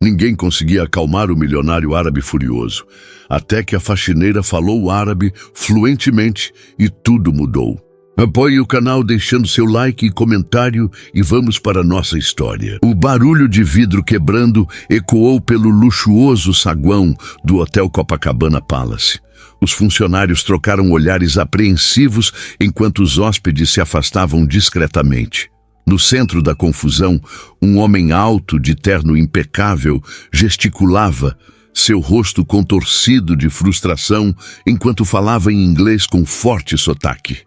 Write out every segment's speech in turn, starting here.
Ninguém conseguia acalmar o milionário árabe furioso, até que a faxineira falou árabe fluentemente e tudo mudou. Apoie o canal deixando seu like e comentário e vamos para a nossa história. O barulho de vidro quebrando ecoou pelo luxuoso saguão do Hotel Copacabana Palace. Os funcionários trocaram olhares apreensivos enquanto os hóspedes se afastavam discretamente. No centro da confusão, um homem alto, de terno impecável, gesticulava, seu rosto contorcido de frustração, enquanto falava em inglês com forte sotaque.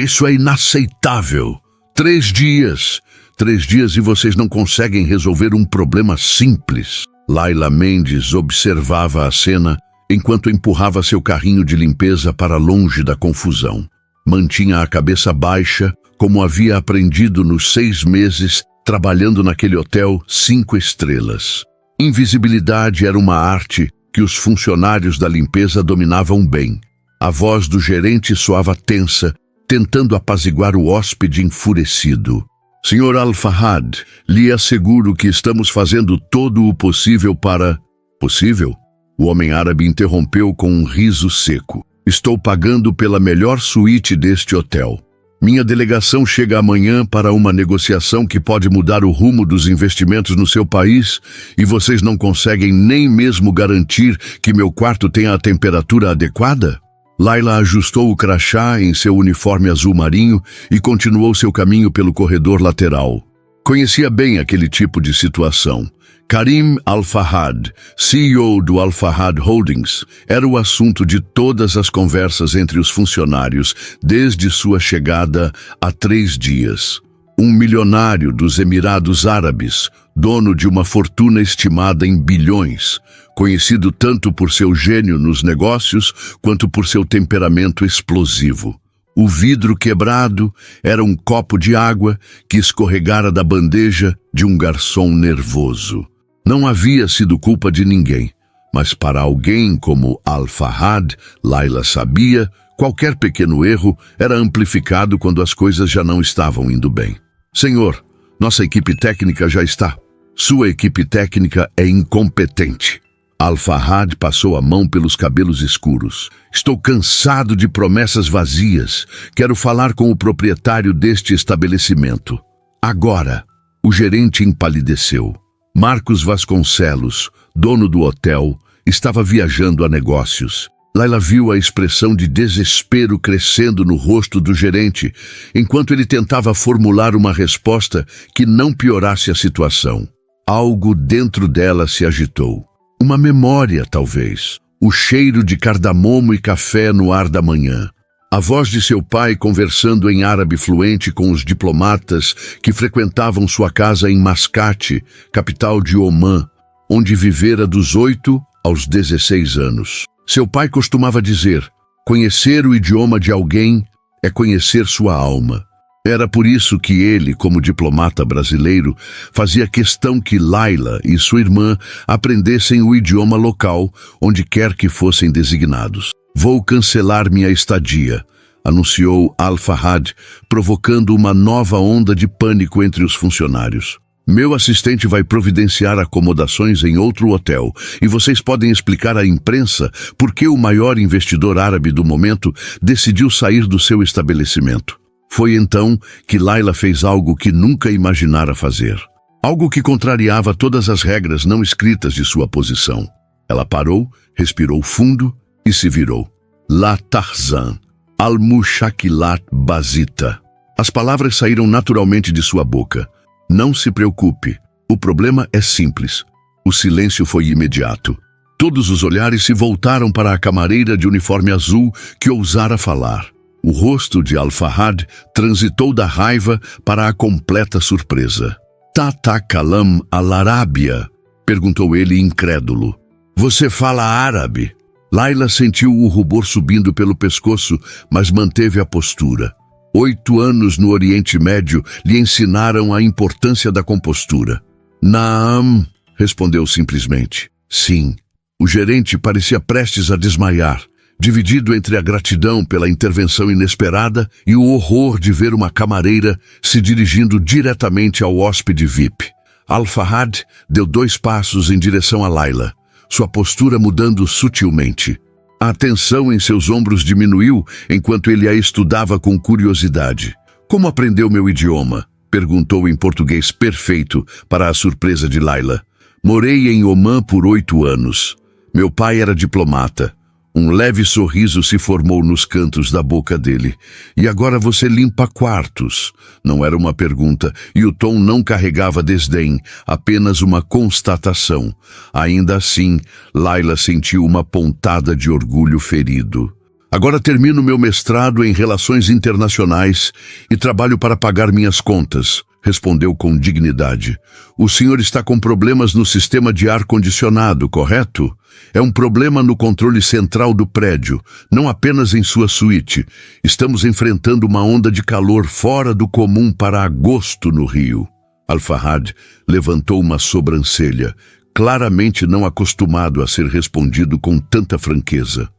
Isso é inaceitável! 3 dias! 3 dias e vocês não conseguem resolver um problema simples. Laila Mendes observava a cena enquanto empurrava seu carrinho de limpeza para longe da confusão. Mantinha a cabeça baixa, como havia aprendido nos 6 meses trabalhando naquele hotel 5 estrelas. Invisibilidade era uma arte que os funcionários da limpeza dominavam bem. A voz do gerente soava tensa, tentando apaziguar o hóspede enfurecido. Sr. Al-Fahad, lhe asseguro que estamos fazendo todo o possível para... Possível? O homem árabe interrompeu com um riso seco. Estou pagando pela melhor suíte deste hotel. Minha delegação chega amanhã para uma negociação que pode mudar o rumo dos investimentos no seu país e vocês não conseguem nem mesmo garantir que meu quarto tenha a temperatura adequada? Laila ajustou o crachá em seu uniforme azul marinho e continuou seu caminho pelo corredor lateral. Conhecia bem aquele tipo de situação. Karim Al-Fahad, CEO do Al-Fahad Holdings, era o assunto de todas as conversas entre os funcionários desde sua chegada há 3 dias. Um milionário dos Emirados Árabes, dono de uma fortuna estimada em bilhões, conhecido tanto por seu gênio nos negócios quanto por seu temperamento explosivo. O vidro quebrado era um copo de água que escorregara da bandeja de um garçom nervoso. Não havia sido culpa de ninguém, mas para alguém como Al-Fahad, Laila sabia, qualquer pequeno erro era amplificado quando as coisas já não estavam indo bem. Senhor, nossa equipe técnica já está. Sua equipe técnica é incompetente. Al-Fahad passou a mão pelos cabelos escuros. Estou cansado de promessas vazias. Quero falar com o proprietário deste estabelecimento. Agora, o gerente empalideceu. Marcos Vasconcelos, dono do hotel, estava viajando a negócios. Laila viu a expressão de desespero crescendo no rosto do gerente, enquanto ele tentava formular uma resposta que não piorasse a situação. Algo dentro dela se agitou. Uma memória, talvez. O cheiro de cardamomo e café no ar da manhã. A voz de seu pai conversando em árabe fluente com os diplomatas que frequentavam sua casa em Mascate, capital de Omã, onde vivera dos 8 aos 16 anos. Seu pai costumava dizer: conhecer o idioma de alguém é conhecer sua alma. Era por isso que ele, como diplomata brasileiro, fazia questão que Laila e sua irmã aprendessem o idioma local, onde quer que fossem designados. Vou cancelar minha estadia, anunciou Al-Fahad, provocando uma nova onda de pânico entre os funcionários. Meu assistente vai providenciar acomodações em outro hotel e vocês podem explicar à imprensa por que o maior investidor árabe do momento decidiu sair do seu estabelecimento. Foi então que Laila fez algo que nunca imaginara fazer. Algo que contrariava todas as regras não escritas de sua posição. Ela parou, respirou fundo e se virou. La Tarzan, Al-Mushakilat Basita. As palavras saíram naturalmente de sua boca. Não se preocupe, o problema é simples. O silêncio foi imediato. Todos os olhares se voltaram para a camareira de uniforme azul que ousara falar. O rosto de Al-Fahad transitou da raiva para a completa surpresa. Tata Kalam al-Arábia? Perguntou ele incrédulo. Você fala árabe? Laila sentiu o rubor subindo pelo pescoço, mas manteve a postura. 8 anos no Oriente Médio lhe ensinaram a importância da compostura. Naam, respondeu simplesmente. Sim. O gerente parecia prestes a desmaiar, dividido entre a gratidão pela intervenção inesperada e o horror de ver uma camareira se dirigindo diretamente ao hóspede VIP. Al-Fahad deu 2 passos em direção a Layla, sua postura mudando sutilmente. A tensão em seus ombros diminuiu enquanto ele a estudava com curiosidade. Como aprendeu meu idioma? Perguntou em português perfeito para a surpresa de Layla. Morei em Omã por 8 anos. Meu pai era diplomata. Um leve sorriso se formou nos cantos da boca dele. E agora você limpa quartos? Não era uma pergunta, e o tom não carregava desdém, apenas uma constatação. Ainda assim, Layla sentiu uma pontada de orgulho ferido. Agora termino meu mestrado em Relações Internacionais e trabalho para pagar minhas contas, respondeu com dignidade. O senhor está com problemas no sistema de ar-condicionado, correto? É um problema no controle central do prédio, não apenas em sua suíte. Estamos enfrentando uma onda de calor fora do comum para agosto no Rio. Al-Fahad levantou uma sobrancelha, claramente não acostumado a ser respondido com tanta franqueza.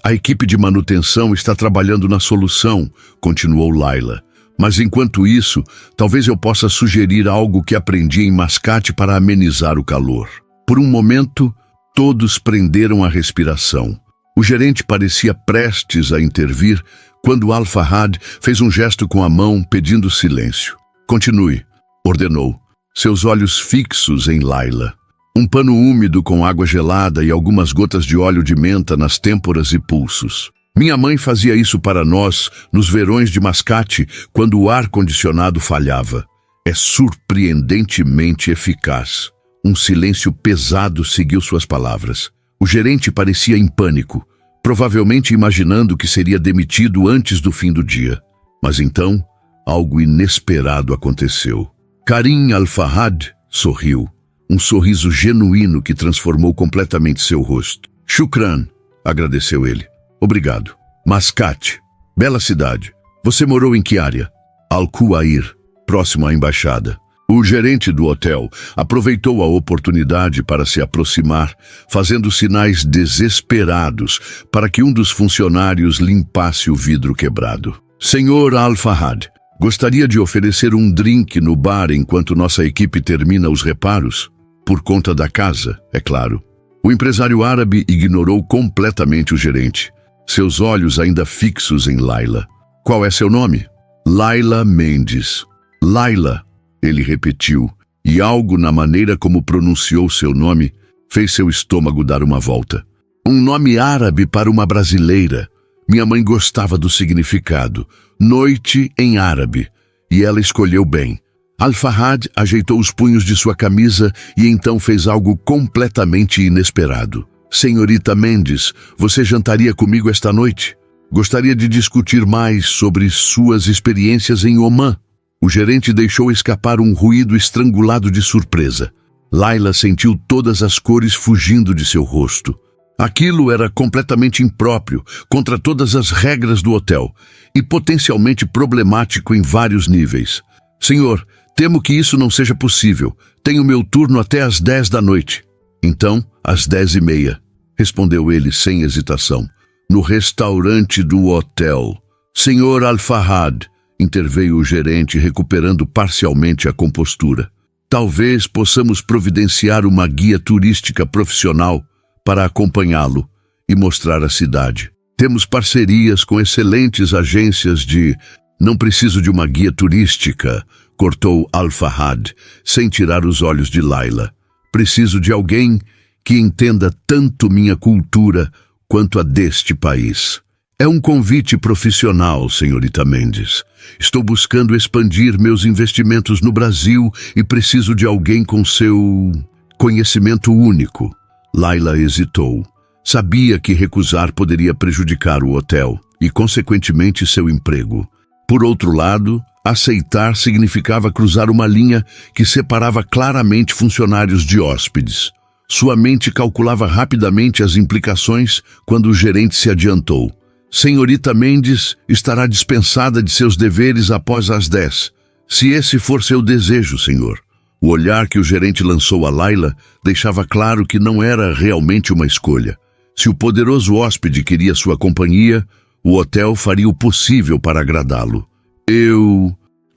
A equipe de manutenção está trabalhando na solução, continuou Layla. Mas enquanto isso, talvez eu possa sugerir algo que aprendi em Mascate para amenizar o calor. Por um momento, todos prenderam a respiração. O gerente parecia prestes a intervir quando Al-Fahad fez um gesto com a mão pedindo silêncio. Continue, ordenou, seus olhos fixos em Layla. Um pano úmido com água gelada e algumas gotas de óleo de menta nas têmporas e pulsos. Minha mãe fazia isso para nós nos verões de Mascate quando o ar-condicionado falhava. É surpreendentemente eficaz. Um silêncio pesado seguiu suas palavras. O gerente parecia em pânico, provavelmente imaginando que seria demitido antes do fim do dia. Mas então, algo inesperado aconteceu. Karim Al-Fahad sorriu. Um sorriso genuíno que transformou completamente seu rosto. Shukran, agradeceu ele. Obrigado. Mascate, bela cidade. Você morou em que área? Al-Quwair, próximo à embaixada. O gerente do hotel aproveitou a oportunidade para se aproximar, fazendo sinais desesperados para que um dos funcionários limpasse o vidro quebrado. Senhor Al-Fahad, gostaria de oferecer um drink no bar enquanto nossa equipe termina os reparos? Por conta da casa, é claro. O empresário árabe ignorou completamente o gerente, seus olhos ainda fixos em Layla. Qual é seu nome? Layla Mendes. Layla, ele repetiu, e algo na maneira como pronunciou seu nome fez seu estômago dar uma volta. Um nome árabe para uma brasileira. Minha mãe gostava do significado, noite em árabe, e ela escolheu bem. Al-Fahad ajeitou os punhos de sua camisa e então fez algo completamente inesperado. Senhorita Mendes, você jantaria comigo esta noite? Gostaria de discutir mais sobre suas experiências em Omã. O gerente deixou escapar um ruído estrangulado de surpresa. Layla sentiu todas as cores fugindo de seu rosto. Aquilo era completamente impróprio, contra todas as regras do hotel, e potencialmente problemático em vários níveis. Senhor, temo que isso não seja possível. Tenho meu turno até às 10 da noite. Então, às 10h30, respondeu ele sem hesitação. No restaurante do hotel. Senhor Al-Fahad, interveio o gerente, recuperando parcialmente a compostura. Talvez possamos providenciar uma guia turística profissional para acompanhá-lo e mostrar a cidade. Temos parcerias com excelentes agências de... Não preciso de uma guia turística, cortou Al-Fahad, sem tirar os olhos de Layla. Preciso de alguém que entenda tanto minha cultura quanto a deste país. É um convite profissional, senhorita Mendes. Estou buscando expandir meus investimentos no Brasil e preciso de alguém com seu conhecimento único. Layla hesitou. Sabia que recusar poderia prejudicar o hotel e, consequentemente, seu emprego. Por outro lado, aceitar significava cruzar uma linha que separava claramente funcionários de hóspedes. Sua mente calculava rapidamente as implicações quando o gerente se adiantou. Senhorita Mendes estará dispensada de seus deveres após as 10. Se esse for seu desejo, senhor. O olhar que o gerente lançou a Layla deixava claro que não era realmente uma escolha. Se o poderoso hóspede queria sua companhia, o hotel faria o possível para agradá-lo.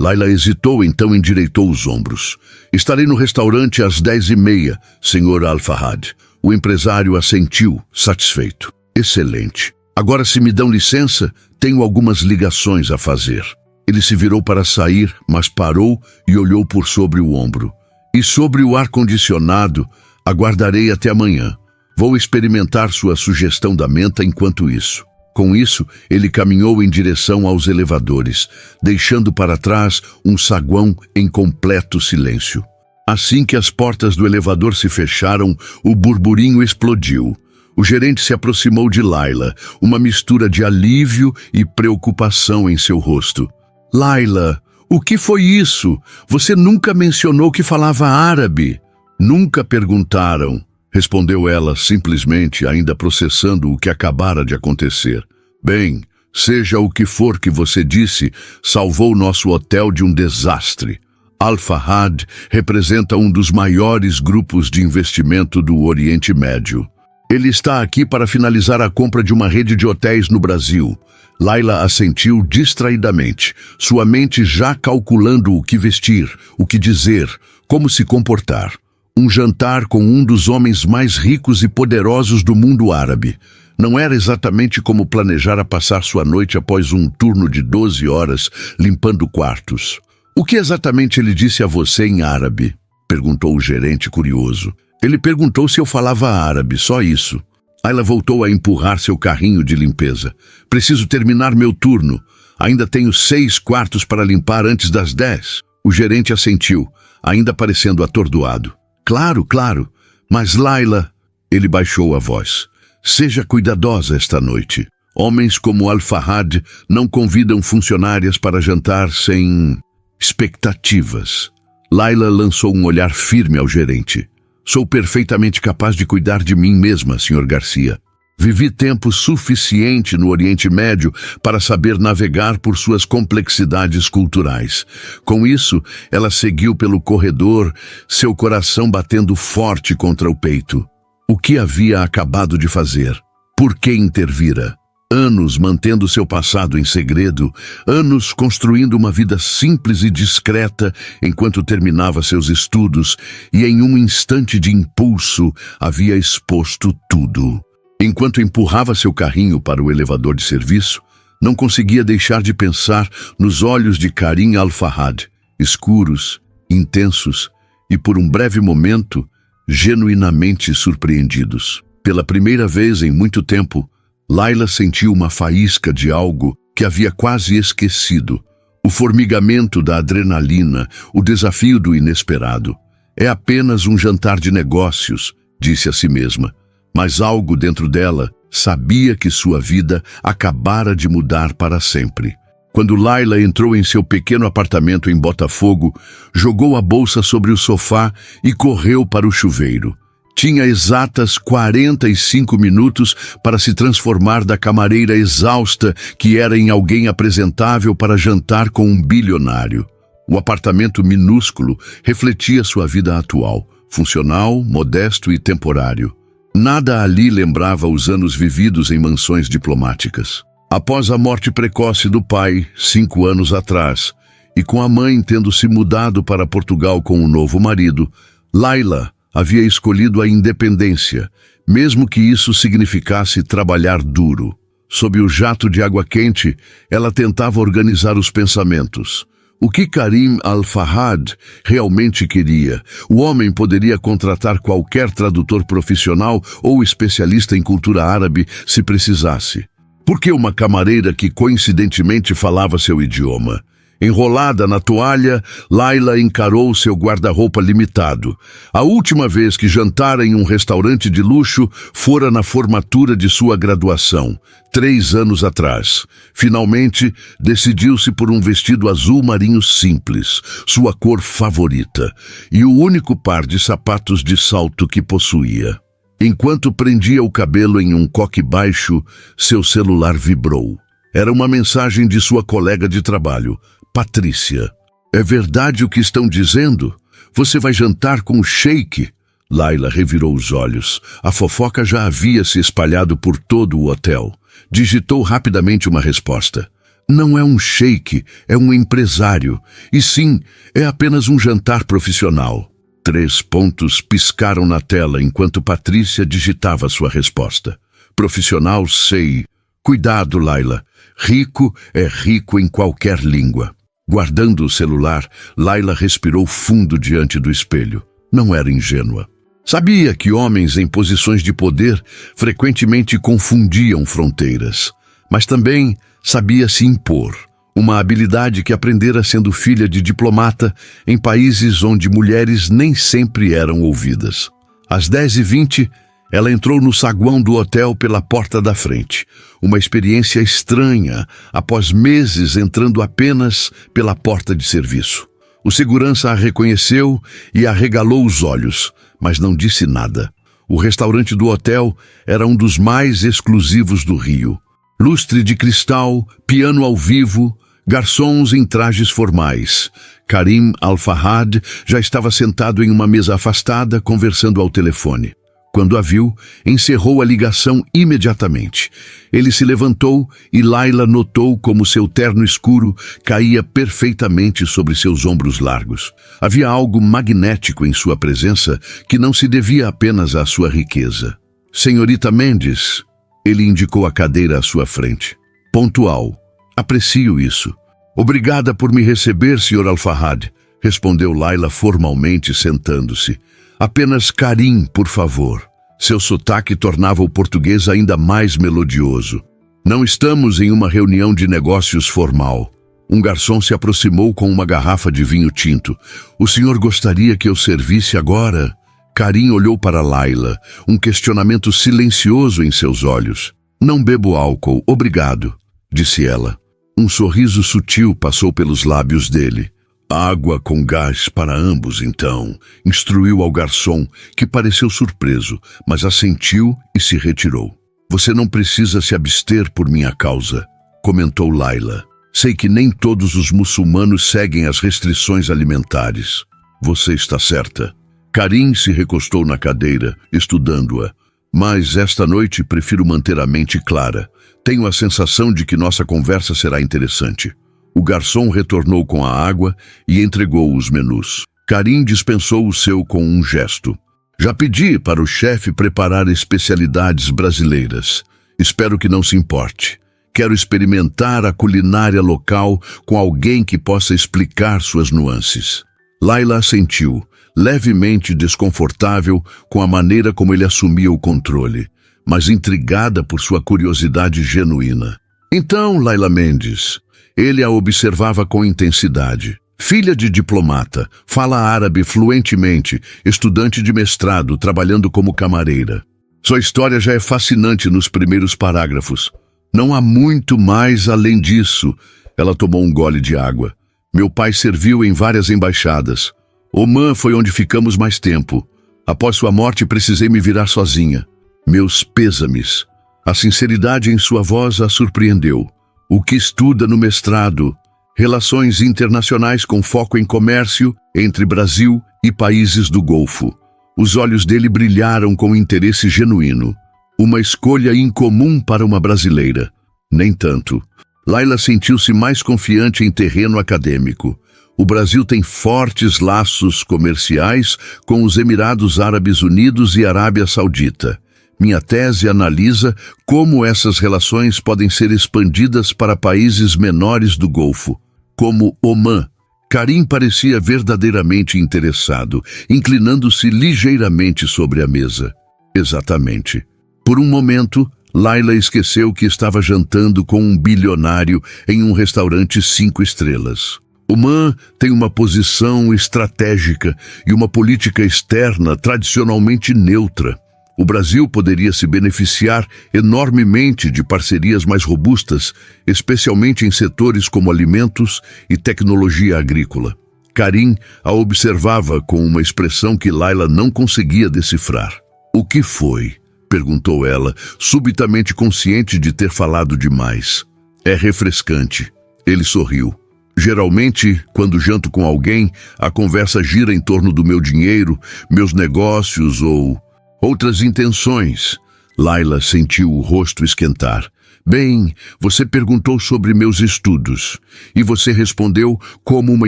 Laila hesitou, então endireitou os ombros. Estarei no restaurante às 10h30, Sr. Al-Fahad. O empresário assentiu, satisfeito. Excelente. Agora, se me dão licença, tenho algumas ligações a fazer. Ele se virou para sair, mas parou e olhou por sobre o ombro. E sobre o ar-condicionado, aguardarei até amanhã. Vou experimentar sua sugestão da menta enquanto isso. Com isso, ele caminhou em direção aos elevadores, deixando para trás um saguão em completo silêncio. Assim que as portas do elevador se fecharam, o burburinho explodiu. O gerente se aproximou de Laila, uma mistura de alívio e preocupação em seu rosto. Laila, o que foi isso? Você nunca mencionou que falava árabe. Nunca perguntaram, respondeu ela simplesmente, ainda processando o que acabara de acontecer. Bem, seja o que for que você disse, salvou nosso hotel de um desastre. Al-Fahad representa um dos maiores grupos de investimento do Oriente Médio. Ele está aqui para finalizar a compra de uma rede de hotéis no Brasil. Laila assentiu distraidamente, sua mente já calculando o que vestir, o que dizer, como se comportar. Um jantar com um dos homens mais ricos e poderosos do mundo árabe. Não era exatamente como planejara passar sua noite após um turno de 12 horas limpando quartos. O que exatamente ele disse a você em árabe? Perguntou o gerente curioso. Ele perguntou se eu falava árabe, só isso. Laila voltou a empurrar seu carrinho de limpeza. Preciso terminar meu turno. Ainda tenho 6 quartos para limpar antes das 10. O gerente assentiu, ainda parecendo atordoado. Claro, claro. Mas Laila... Ele baixou a voz. Seja cuidadosa esta noite. Homens como Al-Fahad não convidam funcionárias para jantar sem expectativas. Laila lançou um olhar firme ao gerente. Sou perfeitamente capaz de cuidar de mim mesma, Sr. Garcia. Vivi tempo suficiente no Oriente Médio para saber navegar por suas complexidades culturais. Com isso, ela seguiu pelo corredor, seu coração batendo forte contra o peito. O que havia acabado de fazer? Por que intervira? Anos mantendo seu passado em segredo, anos construindo uma vida simples e discreta enquanto terminava seus estudos e em um instante de impulso havia exposto tudo. Enquanto empurrava seu carrinho para o elevador de serviço, não conseguia deixar de pensar nos olhos de Karim Al-Fahad, escuros, intensos e por um breve momento, genuinamente surpreendidos. Pela primeira vez em muito tempo, Laila sentiu uma faísca de algo que havia quase esquecido. O formigamento da adrenalina, o desafio do inesperado. É apenas um jantar de negócios, disse a si mesma. Mas algo dentro dela sabia que sua vida acabara de mudar para sempre. Quando Laila entrou em seu pequeno apartamento em Botafogo, jogou a bolsa sobre o sofá e correu para o chuveiro. Tinha exatas 45 minutos para se transformar da camareira exausta que era em alguém apresentável para jantar com um bilionário. O apartamento minúsculo refletia sua vida atual, funcional, modesto e temporário. Nada ali lembrava os anos vividos em mansões diplomáticas. Após a morte precoce do pai, 5 anos atrás, e com a mãe tendo se mudado para Portugal com um novo marido, Laila havia escolhido a independência, mesmo que isso significasse trabalhar duro. Sob o jato de água quente, ela tentava organizar os pensamentos. O que Karim Al-Fahad realmente queria? O homem poderia contratar qualquer tradutor profissional ou especialista em cultura árabe se precisasse. Por que uma camareira que coincidentemente falava seu idioma? Enrolada na toalha, Laila encarou seu guarda-roupa limitado. A última vez que jantara em um restaurante de luxo fora na formatura de sua graduação, 3 anos atrás. Finalmente, decidiu-se por um vestido azul marinho simples, sua cor favorita, e o único par de sapatos de salto que possuía. Enquanto prendia o cabelo em um coque baixo, seu celular vibrou. Era uma mensagem de sua colega de trabalho, Patrícia. É verdade o que estão dizendo? Você vai jantar com o sheik? Laila revirou os olhos. A fofoca já havia se espalhado por todo o hotel. Digitou rapidamente uma resposta. Não é um sheik, é um empresário. E sim, é apenas um jantar profissional. 3 pontos piscaram na tela enquanto Patrícia digitava sua resposta. Profissional, sei. Cuidado, Laila. Rico é rico em qualquer língua. Guardando o celular, Laila respirou fundo diante do espelho. Não era ingênua. Sabia que homens em posições de poder frequentemente confundiam fronteiras, mas também sabia se impor, uma habilidade que aprendera sendo filha de diplomata em países onde mulheres nem sempre eram ouvidas. Às 10h20, ela entrou no saguão do hotel pela porta da frente, uma experiência estranha após meses entrando apenas pela porta de serviço. O segurança a reconheceu e arregalou os olhos, mas não disse nada. O restaurante do hotel era um dos mais exclusivos do Rio. Lustre de cristal, piano ao vivo, garçons em trajes formais. Karim Al-Fahad já estava sentado em uma mesa afastada, conversando ao telefone. Quando a viu, encerrou a ligação imediatamente. Ele se levantou e Laila notou como seu terno escuro caía perfeitamente sobre seus ombros largos. Havia algo magnético em sua presença que não se devia apenas à sua riqueza. Senhorita Mendes, ele indicou a cadeira à sua frente. Pontual. Aprecio isso. Obrigada por me receber, Sr. Al-Fahad, respondeu Laila formalmente, sentando-se. Apenas Karim, por favor. Seu sotaque tornava o português ainda mais melodioso. Não estamos em uma reunião de negócios formal. Um garçom se aproximou com uma garrafa de vinho tinto. O senhor gostaria que eu servisse agora? Karim olhou para Laila, um questionamento silencioso em seus olhos. Não bebo álcool, obrigado, disse ela. Um sorriso sutil passou pelos lábios dele. Água com gás para ambos, então, instruiu ao garçom, que pareceu surpreso, mas assentiu e se retirou. Você não precisa se abster por minha causa, comentou Laila. Sei que nem todos os muçulmanos seguem as restrições alimentares. Você está certa. Karim se recostou na cadeira, estudando-a. Mas esta noite prefiro manter a mente clara. Tenho a sensação de que nossa conversa será interessante. O garçom retornou com a água e entregou os menus. Karim dispensou o seu com um gesto. Já pedi para o chefe preparar especialidades brasileiras. Espero que não se importe. Quero experimentar a culinária local com alguém que possa explicar suas nuances. Laila assentiu, levemente desconfortável com a maneira como ele assumia o controle, mas intrigada por sua curiosidade genuína. Então, Laila Mendes, ele a observava com intensidade. Filha de diplomata, fala árabe fluentemente, estudante de mestrado, trabalhando como camareira. Sua história já é fascinante nos primeiros parágrafos. Não há muito mais além disso. Ela tomou um gole de água. Meu pai serviu em várias embaixadas. Omã foi onde ficamos mais tempo. Após sua morte, precisei me virar sozinha. Meus pêsames. A sinceridade em sua voz a surpreendeu. O que estuda no mestrado? Relações internacionais com foco em comércio entre Brasil e países do Golfo. Os olhos dele brilharam com interesse genuíno. Uma escolha incomum para uma brasileira. Nem tanto. Laila sentiu-se mais confiante em terreno acadêmico. O Brasil tem fortes laços comerciais com os Emirados Árabes Unidos e Arábia Saudita. Minha tese analisa como essas relações podem ser expandidas para países menores do Golfo, como Omã. Karim parecia verdadeiramente interessado, inclinando-se ligeiramente sobre a mesa. Exatamente. Por um momento, Laila esqueceu que estava jantando com um bilionário em um restaurante 5 estrelas. Omã tem uma posição estratégica e uma política externa tradicionalmente neutra. O Brasil poderia se beneficiar enormemente de parcerias mais robustas, especialmente em setores como alimentos e tecnologia agrícola. Karim a observava com uma expressão que Laila não conseguia decifrar. O que foi? Perguntou ela, subitamente consciente de ter falado demais. É refrescante. Ele sorriu. Geralmente, quando janto com alguém, a conversa gira em torno do meu dinheiro, meus negócios ou outras intenções. Laila sentiu o rosto esquentar. Bem, você perguntou sobre meus estudos, e você respondeu como uma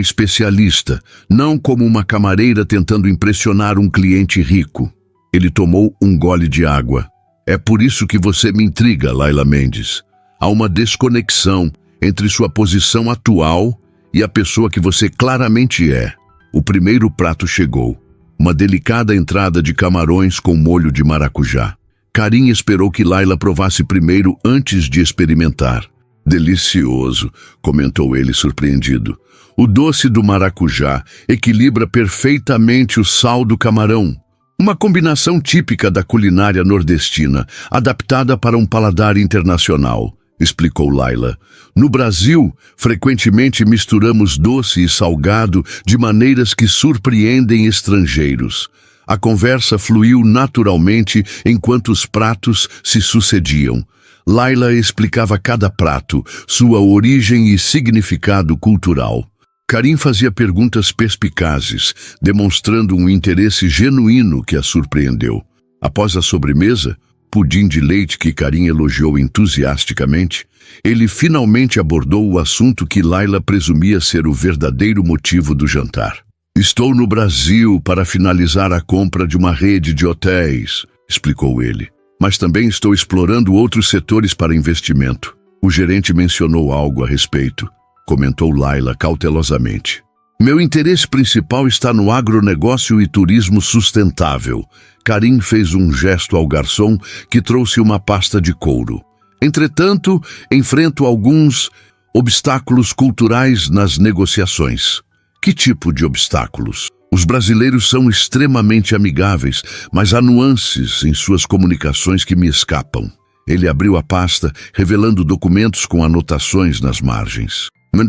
especialista, não como uma camareira tentando impressionar um cliente rico. Ele tomou um gole de água. É por isso que você me intriga, Layla Mendes. Há uma desconexão entre sua posição atual e a pessoa que você claramente é. O primeiro prato chegou. Uma delicada entrada de camarões com molho de maracujá. Karim esperou que Layla provasse primeiro antes de experimentar. Delicioso, comentou ele surpreendido. O doce do maracujá equilibra perfeitamente o sal do camarão. Uma combinação típica da culinária nordestina, adaptada para um paladar internacional, explicou Layla. No Brasil, frequentemente misturamos doce e salgado de maneiras que surpreendem estrangeiros. A conversa fluiu naturalmente enquanto os pratos se sucediam. Layla explicava cada prato, sua origem e significado cultural. Karim fazia perguntas perspicazes, demonstrando um interesse genuíno que a surpreendeu. Após a sobremesa, pudim de leite que Karim elogiou entusiasticamente, ele finalmente abordou o assunto que Layla presumia ser o verdadeiro motivo do jantar. Estou no Brasil para finalizar a compra de uma rede de hotéis, explicou ele. Mas também estou explorando outros setores para investimento. O gerente mencionou algo a respeito, comentou Layla cautelosamente. Meu interesse principal está no agronegócio e turismo sustentável. Karim fez um gesto ao garçom que trouxe uma pasta de couro. Entretanto, enfrento alguns obstáculos culturais nas negociações. Que tipo de obstáculos? Os brasileiros são extremamente amigáveis, mas há nuances em suas comunicações que me escapam. Ele abriu a pasta, revelando documentos com anotações nas margens.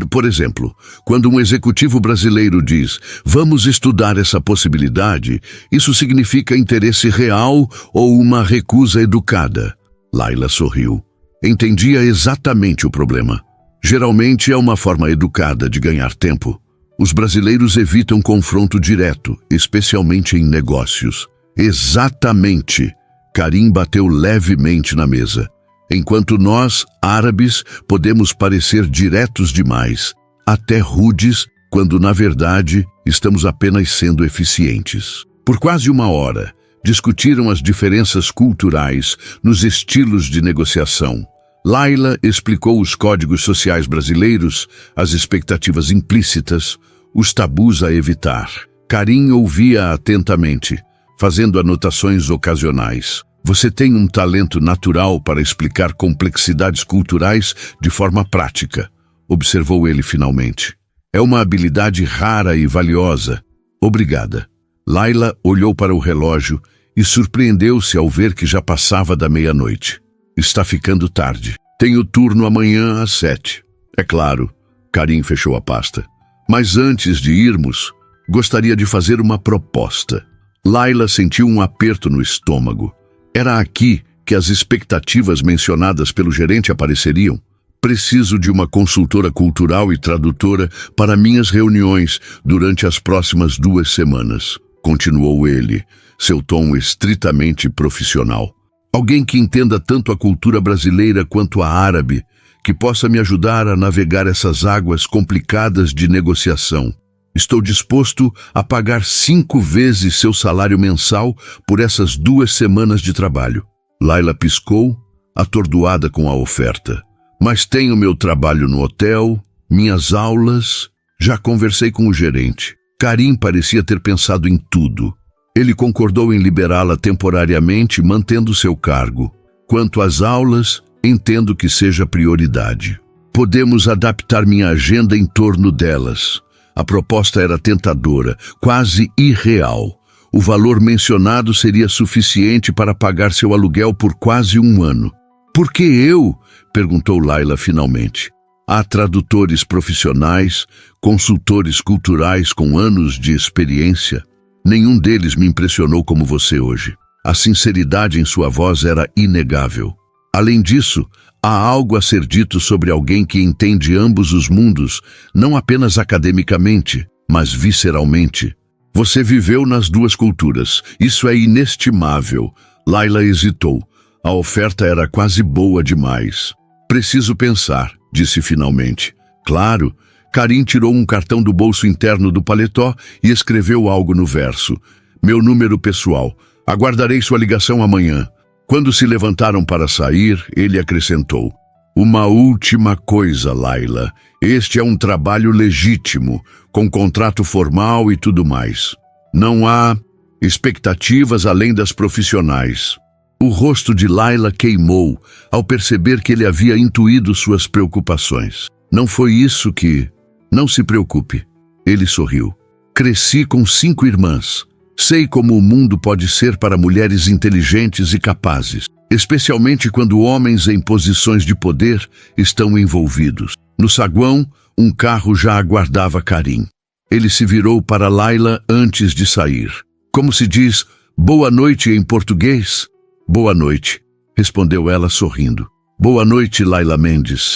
Por exemplo, quando um executivo brasileiro diz "vamos estudar essa possibilidade", isso significa interesse real ou uma recusa educada. Layla sorriu. Entendia exatamente o problema. Geralmente é uma forma educada de ganhar tempo. Os brasileiros evitam confronto direto, especialmente em negócios. Exatamente. Karim bateu levemente na mesa. Enquanto nós, árabes, podemos parecer diretos demais, até rudes, quando na verdade estamos apenas sendo eficientes. Por quase uma hora, discutiram as diferenças culturais nos estilos de negociação. Layla explicou os códigos sociais brasileiros, as expectativas implícitas, os tabus a evitar. Karim ouvia atentamente, fazendo anotações ocasionais. Você tem um talento natural para explicar complexidades culturais de forma prática, observou ele finalmente. É uma habilidade rara e valiosa. Obrigada. Layla olhou para o relógio e surpreendeu-se ao ver que já passava da meia-noite. Está ficando tarde. Tenho turno amanhã às 7. É claro. Karim fechou a pasta. Mas antes de irmos, gostaria de fazer uma proposta. Layla sentiu um aperto no estômago. Era aqui que as expectativas mencionadas pelo gerente apareceriam. Preciso de uma consultora cultural e tradutora para minhas reuniões durante as próximas 2 semanas, continuou ele, seu tom estritamente profissional. Alguém que entenda tanto a cultura brasileira quanto a árabe, que possa me ajudar a navegar essas águas complicadas de negociação. Estou disposto a pagar 5 vezes seu salário mensal por essas 2 semanas de trabalho. Layla piscou, atordoada com a oferta. Mas tenho meu trabalho no hotel, minhas aulas. Já conversei com o gerente. Karim parecia ter pensado em tudo. Ele concordou em liberá-la temporariamente, mantendo seu cargo. Quanto às aulas, entendo que seja prioridade. Podemos adaptar minha agenda em torno delas. A proposta era tentadora, quase irreal. O valor mencionado seria suficiente para pagar seu aluguel por quase 1 ano. Por que eu? Perguntou Layla finalmente. Há tradutores profissionais, consultores culturais com anos de experiência. Nenhum deles me impressionou como você hoje. A sinceridade em sua voz era inegável. Além disso, há algo a ser dito sobre alguém que entende ambos os mundos, não apenas academicamente, mas visceralmente. Você viveu nas 2 culturas. Isso é inestimável. Layla hesitou. A oferta era quase boa demais. Preciso pensar, disse finalmente. Claro. Karim tirou um cartão do bolso interno do paletó e escreveu algo no verso. Meu número pessoal. Aguardarei sua ligação amanhã. Quando se levantaram para sair, ele acrescentou. Uma última coisa, Laila. Este é um trabalho legítimo, com contrato formal e tudo mais. Não há expectativas além das profissionais. O rosto de Laila queimou ao perceber que ele havia intuído suas preocupações. Não foi isso que... Não se preocupe. Ele sorriu. Cresci com 5 irmãs. Sei como o mundo pode ser para mulheres inteligentes e capazes, especialmente quando homens em posições de poder estão envolvidos. No saguão, um carro já aguardava Karim. Ele se virou para Laila antes de sair. Como se diz, boa noite em português? Boa noite, respondeu ela sorrindo. Boa noite, Laila Mendes.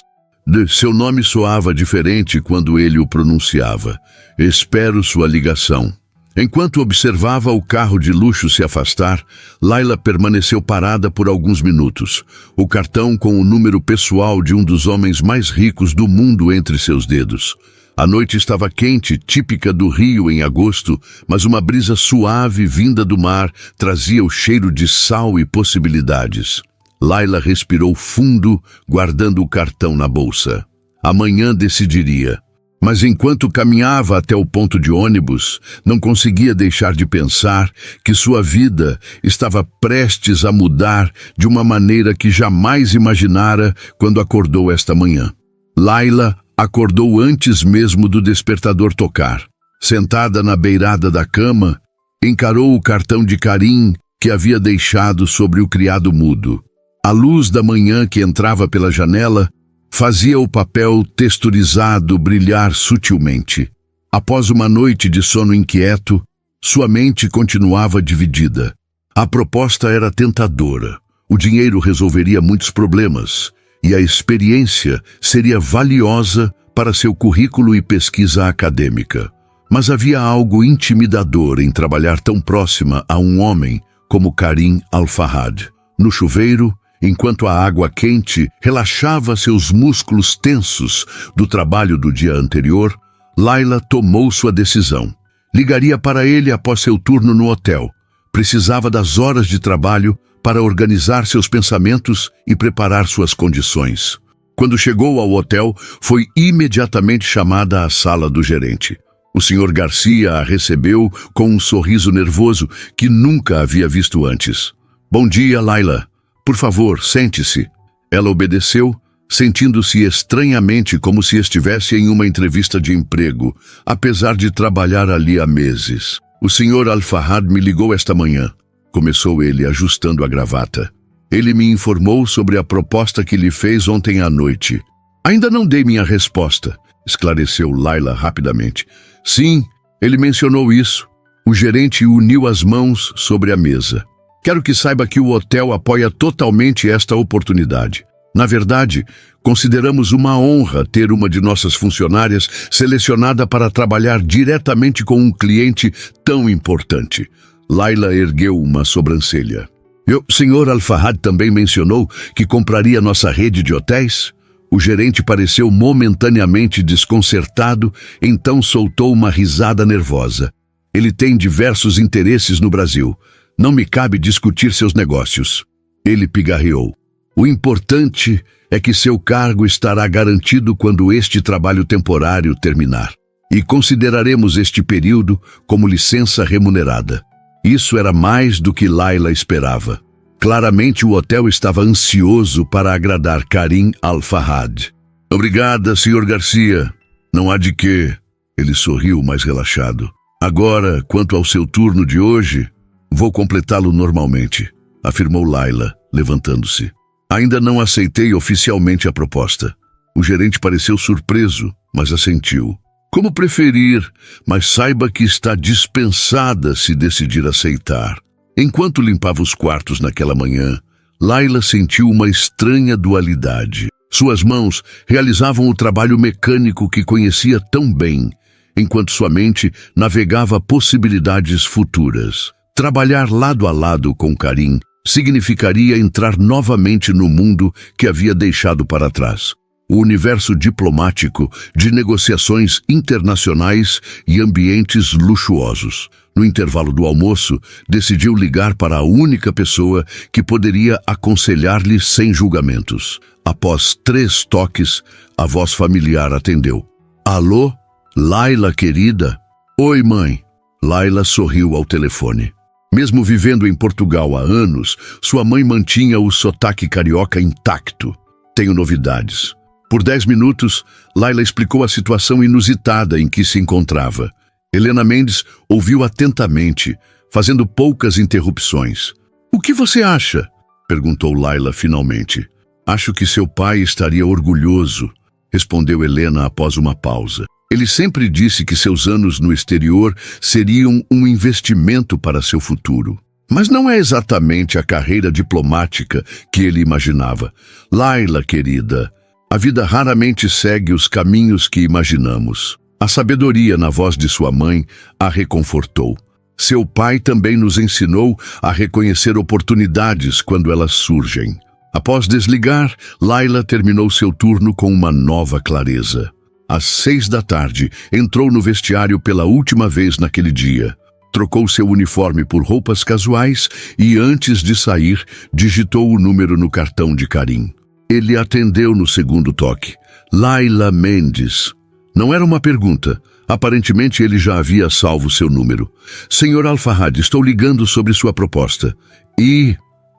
Seu nome soava diferente quando ele o pronunciava. Espero sua ligação. Enquanto observava o carro de luxo se afastar, Laila permaneceu parada por alguns minutos, o cartão com o número pessoal de um dos homens mais ricos do mundo entre seus dedos. A noite estava quente, típica do Rio em agosto, mas uma brisa suave vinda do mar trazia o cheiro de sal e possibilidades. Laila respirou fundo, guardando o cartão na bolsa. Amanhã decidiria. Mas enquanto caminhava até o ponto de ônibus, não conseguia deixar de pensar que sua vida estava prestes a mudar de uma maneira que jamais imaginara quando acordou esta manhã. Laila acordou antes mesmo do despertador tocar. Sentada na beirada da cama, encarou o cartão de Karim que havia deixado sobre o criado mudo. A luz da manhã que entrava pela janela fazia o papel texturizado brilhar sutilmente. Após uma noite de sono inquieto, sua mente continuava dividida. A proposta era tentadora. O dinheiro resolveria muitos problemas e a experiência seria valiosa para seu currículo e pesquisa acadêmica. Mas havia algo intimidador em trabalhar tão próxima a um homem como Karim Al-Farhad. No chuveiro, enquanto a água quente relaxava seus músculos tensos do trabalho do dia anterior, Laila tomou sua decisão. Ligaria para ele após seu turno no hotel. Precisava das horas de trabalho para organizar seus pensamentos e preparar suas condições. Quando chegou ao hotel, foi imediatamente chamada à sala do gerente. O Sr. Garcia a recebeu com um sorriso nervoso que nunca havia visto antes. Bom dia, Laila. Por favor, sente-se. Ela obedeceu, sentindo-se estranhamente como se estivesse em uma entrevista de emprego, apesar de trabalhar ali há meses. O Sr. Al-Farhad me ligou esta manhã, começou ele, ajustando a gravata. Ele me informou sobre a proposta que lhe fez ontem à noite. Ainda não dei minha resposta, esclareceu Laila rapidamente. Sim, ele mencionou isso. O gerente uniu as mãos sobre a mesa. Quero que saiba que o hotel apoia totalmente esta oportunidade. Na verdade, consideramos uma honra ter uma de nossas funcionárias selecionada para trabalhar diretamente com um cliente tão importante. Laila ergueu uma sobrancelha. O Sr. Al-Farhad também mencionou que compraria nossa rede de hotéis? O gerente pareceu momentaneamente desconcertado, então soltou uma risada nervosa. Ele tem diversos interesses no Brasil. Não me cabe discutir seus negócios. Ele pigarreou. O importante é que seu cargo estará garantido quando este trabalho temporário terminar. E consideraremos este período como licença remunerada. Isso era mais do que Laila esperava. Claramente o hotel estava ansioso para agradar Karim Al-Farhad. Obrigada, Sr. Garcia. Não há de quê. Ele sorriu mais relaxado. Agora, quanto ao seu turno de hoje, vou completá-lo normalmente, afirmou Laila, levantando-se. Ainda não aceitei oficialmente a proposta. O gerente pareceu surpreso, mas assentiu. Como preferir, mas saiba que está dispensada se decidir aceitar. Enquanto limpava os quartos naquela manhã, Laila sentiu uma estranha dualidade. Suas mãos realizavam o trabalho mecânico que conhecia tão bem, enquanto sua mente navegava possibilidades futuras. Trabalhar lado a lado com Karim significaria entrar novamente no mundo que havia deixado para trás. O universo diplomático de negociações internacionais e ambientes luxuosos. No intervalo do almoço, decidiu ligar para a única pessoa que poderia aconselhar-lhe sem julgamentos. Após 3 toques, a voz familiar atendeu. Alô? Laila, querida? Oi, mãe. Laila sorriu ao telefone. Mesmo vivendo em Portugal há anos, sua mãe mantinha o sotaque carioca intacto. Tenho novidades. Por 10 minutos, Laila explicou a situação inusitada em que se encontrava. Helena Mendes ouviu atentamente, fazendo poucas interrupções. O que você acha? Perguntou Laila finalmente. Acho que seu pai estaria orgulhoso, respondeu Helena após uma pausa. Ele sempre disse que seus anos no exterior seriam um investimento para seu futuro. Mas não é exatamente a carreira diplomática que ele imaginava. Laila, querida, a vida raramente segue os caminhos que imaginamos. A sabedoria na voz de sua mãe a reconfortou. Seu pai também nos ensinou a reconhecer oportunidades quando elas surgem. Após desligar, Laila terminou seu turno com uma nova clareza. Às 6 da tarde, entrou no vestiário pela última vez naquele dia. Trocou seu uniforme por roupas casuais e, antes de sair, digitou o número no cartão de Karim. Ele atendeu no segundo toque. Laila Mendes. Não era uma pergunta. Aparentemente ele já havia salvo seu número. Senhor Al-Farhad, estou ligando sobre sua proposta.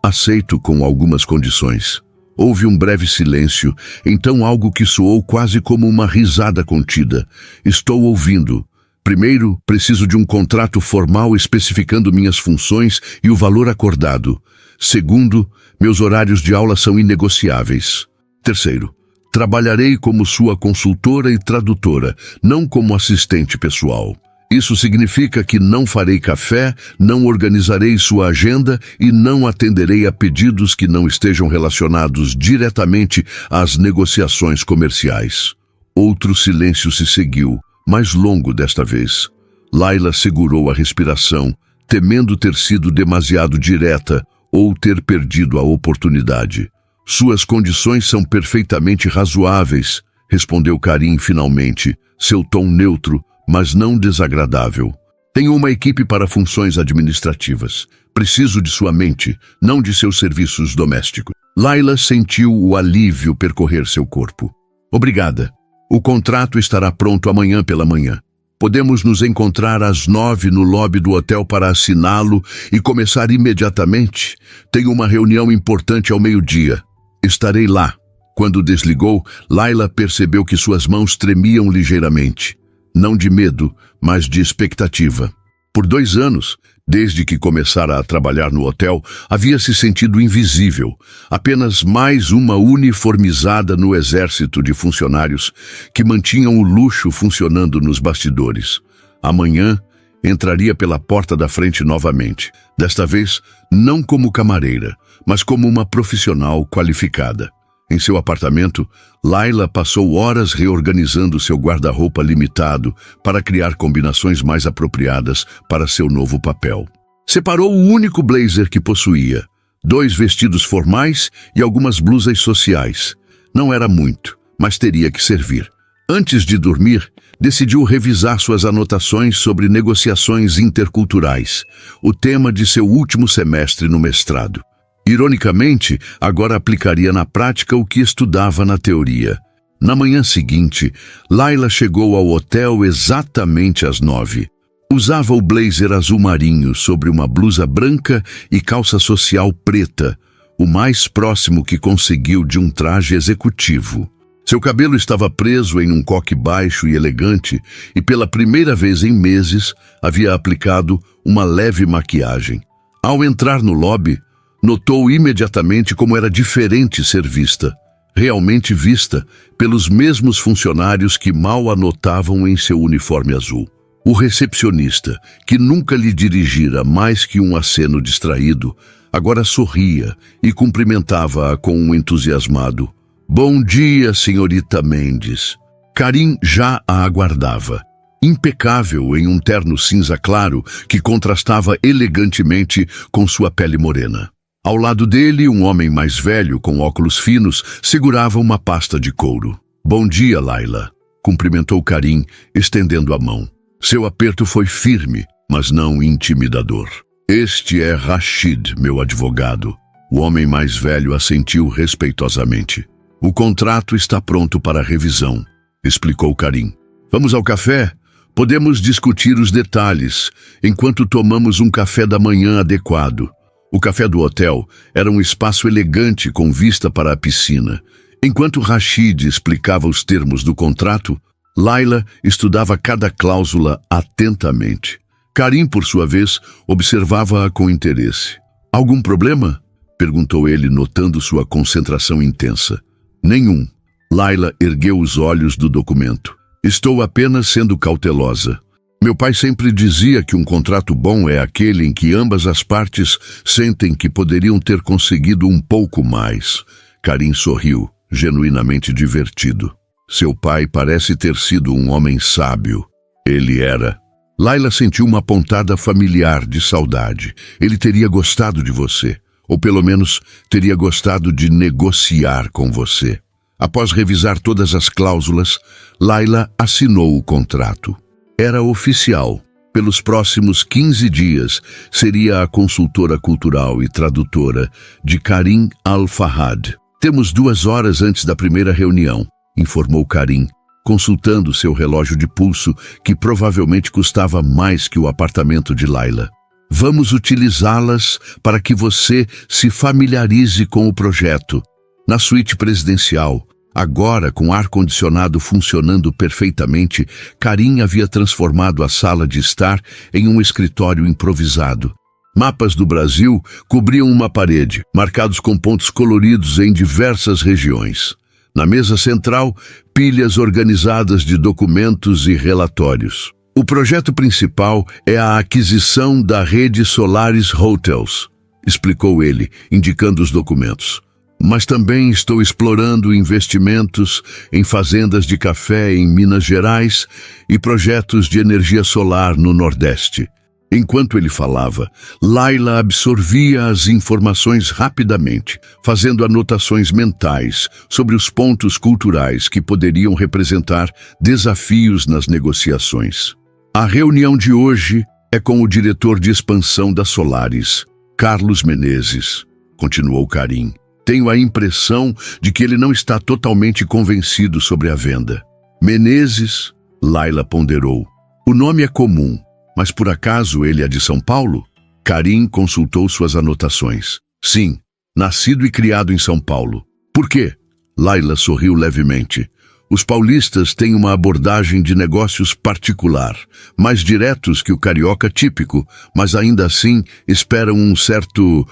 Aceito com algumas condições. Houve um breve silêncio, então algo que soou quase como uma risada contida. Estou ouvindo. Primeiro, preciso de um contrato formal especificando minhas funções e o valor acordado. Segundo, meus horários de aula são inegociáveis. Terceiro, trabalharei como sua consultora e tradutora, não como assistente pessoal. Isso significa que não farei café, não organizarei sua agenda e não atenderei a pedidos que não estejam relacionados diretamente às negociações comerciais. Outro silêncio se seguiu, mais longo desta vez. Laila segurou a respiração, temendo ter sido demasiado direta ou ter perdido a oportunidade. Suas condições são perfeitamente razoáveis, respondeu Karim finalmente, seu tom neutro, mas não desagradável. Tenho uma equipe para funções administrativas. Preciso de sua mente, não de seus serviços domésticos. Laila sentiu o alívio percorrer seu corpo. Obrigada. O contrato estará pronto amanhã pela manhã. Podemos nos encontrar às 9 no lobby do hotel para assiná-lo e começar imediatamente. Tenho uma reunião importante ao meio-dia. Estarei lá. Quando desligou, Laila percebeu que suas mãos tremiam ligeiramente. Não de medo, mas de expectativa. Por 2 anos, desde que começara a trabalhar no hotel, havia se sentido invisível, apenas mais uma uniformizada no exército de funcionários que mantinham o luxo funcionando nos bastidores. Amanhã, entraria pela porta da frente novamente, desta vez não como camareira, mas como uma profissional qualificada. Em seu apartamento, Laila passou horas reorganizando seu guarda-roupa limitado para criar combinações mais apropriadas para seu novo papel. Separou o único blazer que possuía, 2 vestidos formais e algumas blusas sociais. Não era muito, mas teria que servir. Antes de dormir, decidiu revisar suas anotações sobre negociações interculturais, o tema de seu último semestre no mestrado. Ironicamente, agora aplicaria na prática o que estudava na teoria. Na manhã seguinte, Laila chegou ao hotel exatamente às 9. Usava o blazer azul marinho sobre uma blusa branca e calça social preta, o mais próximo que conseguiu de um traje executivo. Seu cabelo estava preso em um coque baixo e elegante e pela primeira vez em meses havia aplicado uma leve maquiagem. Ao entrar no lobby, notou imediatamente como era diferente ser vista, realmente vista, pelos mesmos funcionários que mal a notavam em seu uniforme azul. O recepcionista, que nunca lhe dirigira mais que um aceno distraído, agora sorria e cumprimentava-a com um entusiasmado. Bom dia, senhorita Mendes. Karim já a aguardava. Impecável em um terno cinza claro que contrastava elegantemente com sua pele morena. Ao lado dele, um homem mais velho, com óculos finos, segurava uma pasta de couro. "Bom dia, Laila", cumprimentou Karim, estendendo a mão. Seu aperto foi firme, mas não intimidador. "Este é Rashid, meu advogado." O homem mais velho assentiu respeitosamente. "O contrato está pronto para revisão", explicou Karim. "Vamos ao café? Podemos discutir os detalhes, enquanto tomamos um café da manhã adequado." O café do hotel era um espaço elegante com vista para a piscina. Enquanto Rashid explicava os termos do contrato, Laila estudava cada cláusula atentamente. Karim, por sua vez, observava-a com interesse. "Algum problema?" perguntou ele, notando sua concentração intensa. "Nenhum." Laila ergueu os olhos do documento. "Estou apenas sendo cautelosa. Meu pai sempre dizia que um contrato bom é aquele em que ambas as partes sentem que poderiam ter conseguido um pouco mais." Karim sorriu, genuinamente divertido. "Seu pai parece ter sido um homem sábio." Ele era. Laila sentiu uma pontada familiar de saudade. Ele teria gostado de você, ou pelo menos teria gostado de negociar com você. Após revisar todas as cláusulas, Laila assinou o contrato. Era oficial. Pelos próximos 15 dias, seria a consultora cultural e tradutora de Karim Al-Fahad. "Temos 2 horas antes da primeira reunião", informou Karim, consultando seu relógio de pulso, que provavelmente custava mais que o apartamento de Laila. "Vamos utilizá-las para que você se familiarize com o projeto." Na suíte presidencial, agora com ar-condicionado funcionando perfeitamente, Karim havia transformado a sala de estar em um escritório improvisado. Mapas do Brasil cobriam uma parede, marcados com pontos coloridos em diversas regiões. Na mesa central, pilhas organizadas de documentos e relatórios. "O projeto principal é a aquisição da rede Solaris Hotels", explicou ele, indicando os documentos. "Mas também estou explorando investimentos em fazendas de café em Minas Gerais e projetos de energia solar no Nordeste." Enquanto ele falava, Laila absorvia as informações rapidamente, fazendo anotações mentais sobre os pontos culturais que poderiam representar desafios nas negociações. "A reunião de hoje é com o diretor de expansão da Solaris, Carlos Menezes", continuou Karim. "Tenho a impressão de que ele não está totalmente convencido sobre a venda." "Menezes?", Laila ponderou. "O nome é comum, mas por acaso ele é de São Paulo?" Karim consultou suas anotações. "Sim, nascido e criado em São Paulo." "Por quê?", Laila sorriu levemente. "Os paulistas têm uma abordagem de negócios particular, mais diretos que o carioca típico, mas ainda assim esperam um certo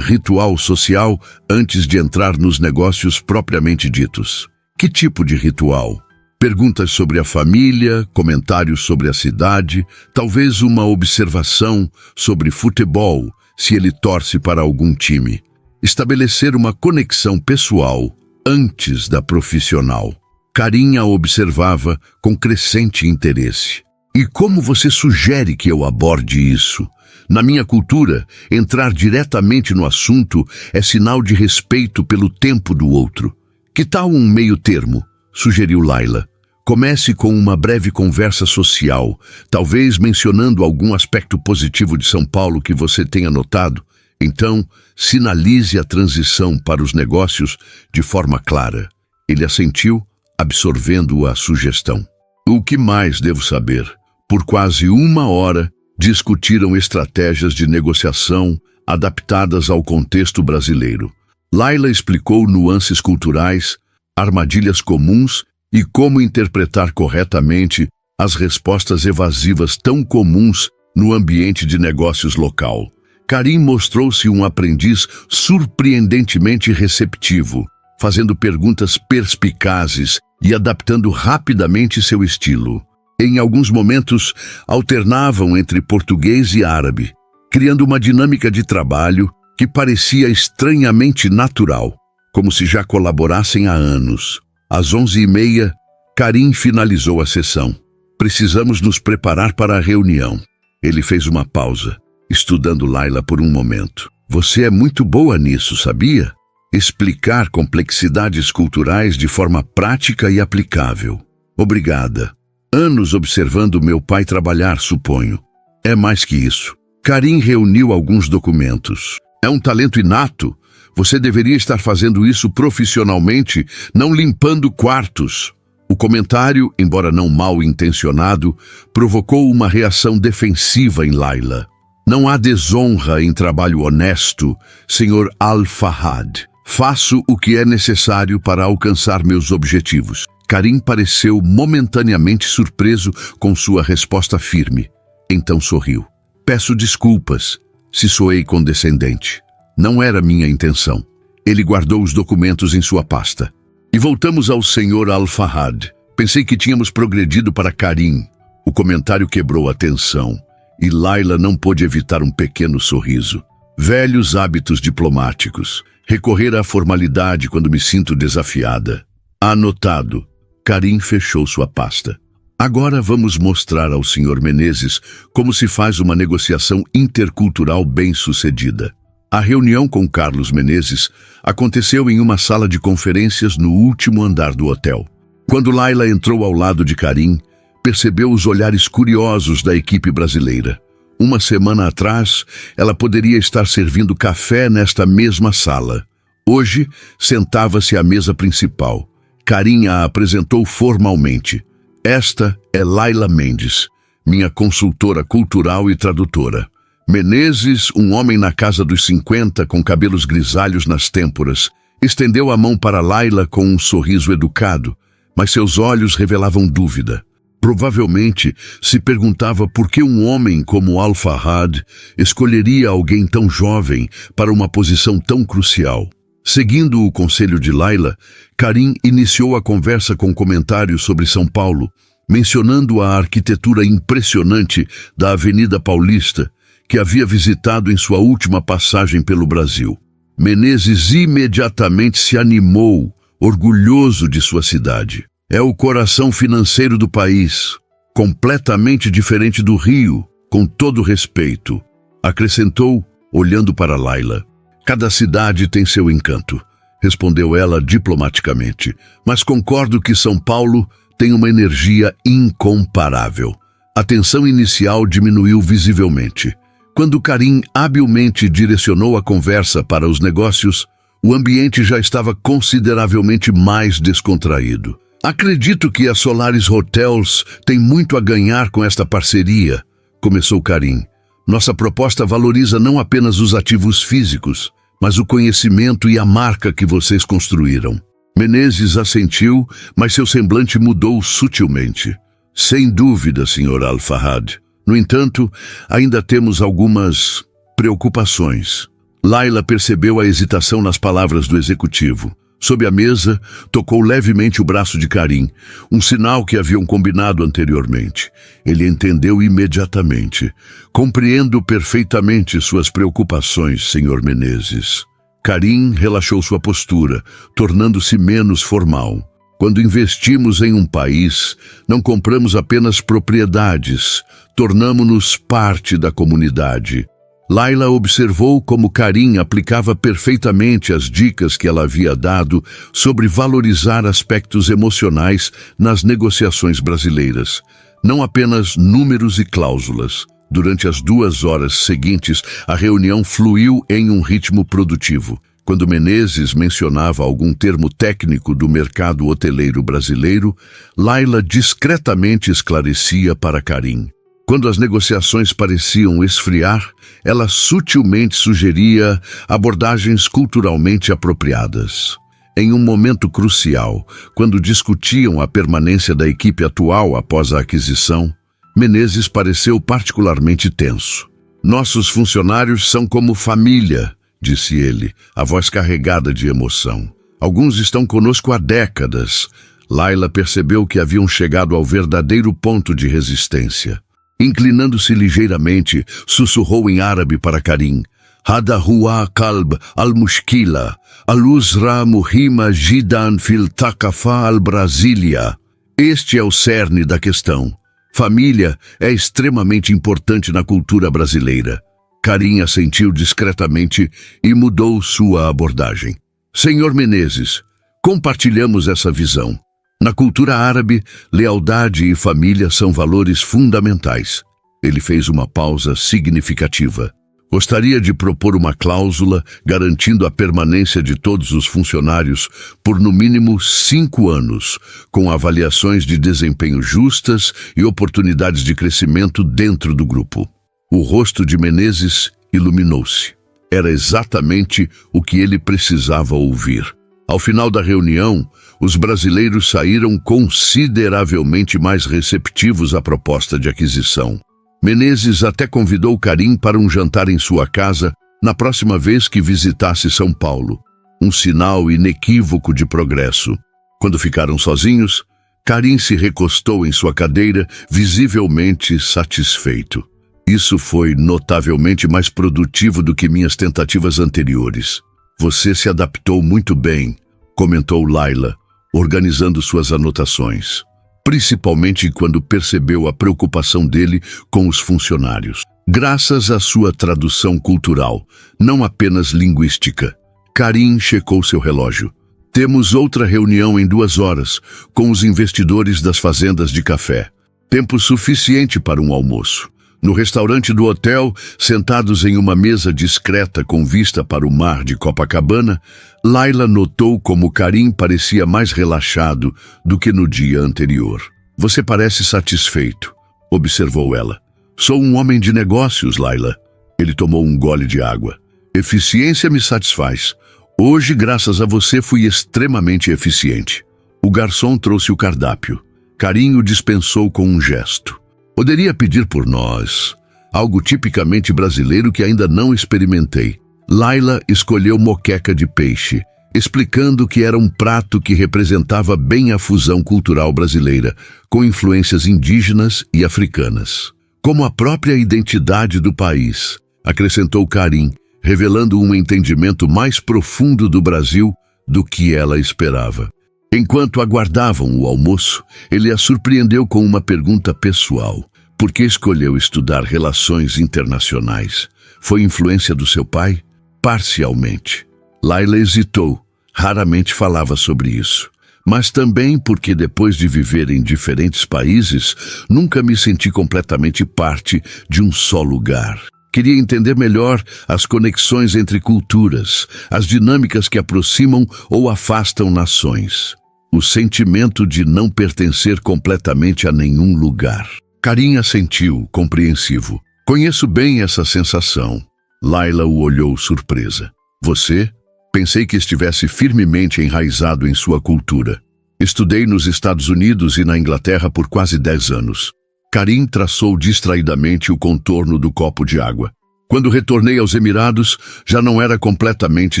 ritual social antes de entrar nos negócios propriamente ditos." "Que tipo de ritual?" "Perguntas sobre a família, comentários sobre a cidade, talvez uma observação sobre futebol, se ele torce para algum time. Estabelecer uma conexão pessoal antes da profissional." Karim a observava com crescente interesse. "E como você sugere que eu aborde isso? Na minha cultura, entrar diretamente no assunto é sinal de respeito pelo tempo do outro." "Que tal um meio termo?", sugeriu Laila. "Comece com uma breve conversa social, talvez mencionando algum aspecto positivo de São Paulo que você tenha notado. Então, sinalize a transição para os negócios de forma clara." Ele assentiu, absorvendo a sugestão. "O que mais devo saber?" Por quase 1 hora, discutiram estratégias de negociação adaptadas ao contexto brasileiro. Laila explicou nuances culturais, armadilhas comuns e como interpretar corretamente as respostas evasivas tão comuns no ambiente de negócios local. Karim mostrou-se um aprendiz surpreendentemente receptivo, fazendo perguntas perspicazes e adaptando rapidamente seu estilo. Em alguns momentos, alternavam entre português e árabe, criando uma dinâmica de trabalho que parecia estranhamente natural, como se já colaborassem há anos. Às 11h30, Karim finalizou a sessão. "Precisamos nos preparar para a reunião." Ele fez uma pausa, estudando Laila por um momento. Você é muito boa nisso, sabia? Explicar complexidades culturais de forma prática e aplicável. Obrigada. Anos observando meu pai trabalhar, suponho. É mais que isso. Karim reuniu alguns documentos. É um talento inato. Você deveria estar fazendo isso profissionalmente, não limpando quartos. O comentário, embora não mal intencionado, provocou uma reação defensiva em Laila. Não há desonra em trabalho honesto, Sr. Al-Fahad. Faço o que é necessário para alcançar meus objetivos. Karim pareceu momentaneamente surpreso com sua resposta firme. Então sorriu. Peço desculpas, se soei condescendente. Não era minha intenção. Ele guardou os documentos em sua pasta. E voltamos ao Sr. Al-Fahad. Pensei que tínhamos progredido para Karim. O comentário quebrou a tensão. E Laila não pôde evitar um pequeno sorriso. Velhos hábitos diplomáticos. Recorrer à formalidade quando me sinto desafiada. Anotado. Karim fechou sua pasta. Agora vamos mostrar ao Sr. Menezes como se faz uma negociação intercultural bem-sucedida. A reunião com Carlos Menezes aconteceu em uma sala de conferências no último andar do hotel. Quando Laila entrou ao lado de Karim, percebeu os olhares curiosos da equipe brasileira. Uma semana atrás, ela poderia estar servindo café nesta mesma sala. Hoje, sentava-se à mesa principal. Karim a apresentou formalmente. Esta é Laila Mendes, minha consultora cultural e tradutora. Menezes, um homem na casa dos 50, com cabelos grisalhos nas têmporas, estendeu a mão para Laila com um sorriso educado, mas seus olhos revelavam dúvida. Provavelmente se perguntava por que um homem como Al-Fahad escolheria alguém tão jovem para uma posição tão crucial. Seguindo o conselho de Laila, Karim iniciou a conversa com comentários sobre São Paulo, mencionando a arquitetura impressionante da Avenida Paulista, que havia visitado em sua última passagem pelo Brasil. Menezes imediatamente se animou, orgulhoso de sua cidade. É o coração financeiro do país, completamente diferente do Rio, com todo respeito. Acrescentou, olhando para Laila. Cada cidade tem seu encanto, respondeu ela diplomaticamente, mas concordo que São Paulo tem uma energia incomparável. A tensão inicial diminuiu visivelmente. Quando Karim habilmente direcionou a conversa para os negócios, o ambiente já estava consideravelmente mais descontraído. Acredito que a Solaris Hotels tem muito a ganhar com esta parceria, começou Karim. Nossa proposta valoriza não apenas os ativos físicos, mas o conhecimento e a marca que vocês construíram. Menezes assentiu, mas seu semblante mudou sutilmente. Sem dúvida, Sr. Al-Fahad. No entanto, ainda temos algumas preocupações. Laila percebeu a hesitação nas palavras do executivo. Sob a mesa, tocou levemente o braço de Karim, um sinal que haviam combinado anteriormente. Ele entendeu imediatamente. Compreendo perfeitamente suas preocupações, Sr. Menezes. Karim relaxou sua postura, tornando-se menos formal. Quando investimos em um país, não compramos apenas propriedades, tornamo-nos parte da comunidade. Laila observou como Karim aplicava perfeitamente as dicas que ela havia dado sobre valorizar aspectos emocionais nas negociações brasileiras, não apenas números e cláusulas. Durante as 2 horas seguintes, a reunião fluiu em um ritmo produtivo. Quando Menezes mencionava algum termo técnico do mercado hoteleiro brasileiro, Laila discretamente esclarecia para Karim. Quando as negociações pareciam esfriar, ela sutilmente sugeria abordagens culturalmente apropriadas. Em um momento crucial, quando discutiam a permanência da equipe atual após a aquisição, Menezes pareceu particularmente tenso. Nossos funcionários são como família, disse ele, a voz carregada de emoção. Alguns estão conosco há décadas. Laila percebeu que haviam chegado ao verdadeiro ponto de resistência. Inclinando-se ligeiramente, sussurrou em árabe para Karim. Hada huwa qalb al-mushkila, al-uzra muhima jidan fil taqafa al-Brasília. Este é o cerne da questão. Família é extremamente importante na cultura brasileira. Karim assentiu discretamente e mudou sua abordagem. Senhor Menezes, compartilhamos essa visão. Na cultura árabe, lealdade e família são valores fundamentais. Ele fez uma pausa significativa. Gostaria de propor uma cláusula garantindo a permanência de todos os funcionários por no mínimo 5 anos, com avaliações de desempenho justas e oportunidades de crescimento dentro do grupo. O rosto de Menezes iluminou-se. Era exatamente o que ele precisava ouvir. Ao final da reunião, os brasileiros saíram consideravelmente mais receptivos à proposta de aquisição. Menezes até convidou Karim para um jantar em sua casa na próxima vez que visitasse São Paulo. Um sinal inequívoco de progresso. Quando ficaram sozinhos, Karim se recostou em sua cadeira, visivelmente satisfeito. Isso foi notavelmente mais produtivo do que minhas tentativas anteriores. Você se adaptou muito bem, comentou Laila, organizando suas anotações. Principalmente quando percebeu a preocupação dele com os funcionários. Graças à sua tradução cultural, não apenas linguística. Karim checou seu relógio. Temos outra reunião em 2 horas, com os investidores das fazendas de café. Tempo suficiente para um almoço. No restaurante do hotel, sentados em uma mesa discreta com vista para o mar de Copacabana, Laila notou como Karim parecia mais relaxado do que no dia anterior. Você parece satisfeito, observou ela. Sou um homem de negócios, Laila. Ele tomou um gole de água. Eficiência me satisfaz. Hoje, graças a você, fui extremamente eficiente. O garçom trouxe o cardápio. Karim o dispensou com um gesto. Poderia pedir por nós, algo tipicamente brasileiro que ainda não experimentei. Laila escolheu moqueca de peixe, explicando que era um prato que representava bem a fusão cultural brasileira, com influências indígenas e africanas. Como a própria identidade do país, acrescentou Karim, revelando um entendimento mais profundo do Brasil do que ela esperava. Enquanto aguardavam o almoço, ele a surpreendeu com uma pergunta pessoal. Por que escolheu estudar relações internacionais? Foi influência do seu pai? Parcialmente. Laila hesitou. Raramente falava sobre isso. Mas também porque depois de viver em diferentes países, nunca me senti completamente parte de um só lugar. Queria entender melhor as conexões entre culturas, as dinâmicas que aproximam ou afastam nações. O sentimento de não pertencer completamente a nenhum lugar. Karim assentiu, compreensivo. Conheço bem essa sensação. Laila o olhou surpresa. Você? Pensei que estivesse firmemente enraizado em sua cultura. Estudei nos Estados Unidos e na Inglaterra por quase 10 anos. Karim traçou distraidamente o contorno do copo de água. Quando retornei aos Emirados, já não era completamente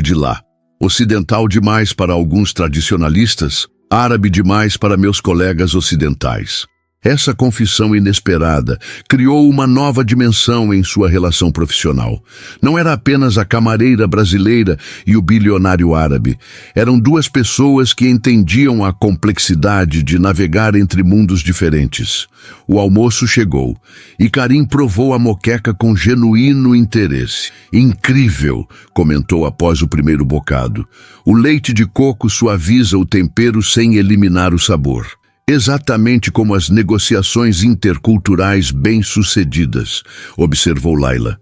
de lá. Ocidental demais para alguns tradicionalistas, árabe demais para meus colegas ocidentais. Essa confissão inesperada criou uma nova dimensão em sua relação profissional. Não era apenas a camareira brasileira e o bilionário árabe. Eram 2 pessoas que entendiam a complexidade de navegar entre mundos diferentes. O almoço chegou e Karim provou a moqueca com genuíno interesse. Incrível, comentou após o primeiro bocado. O leite de coco suaviza o tempero sem eliminar o sabor. Exatamente como as negociações interculturais bem-sucedidas, observou Laila.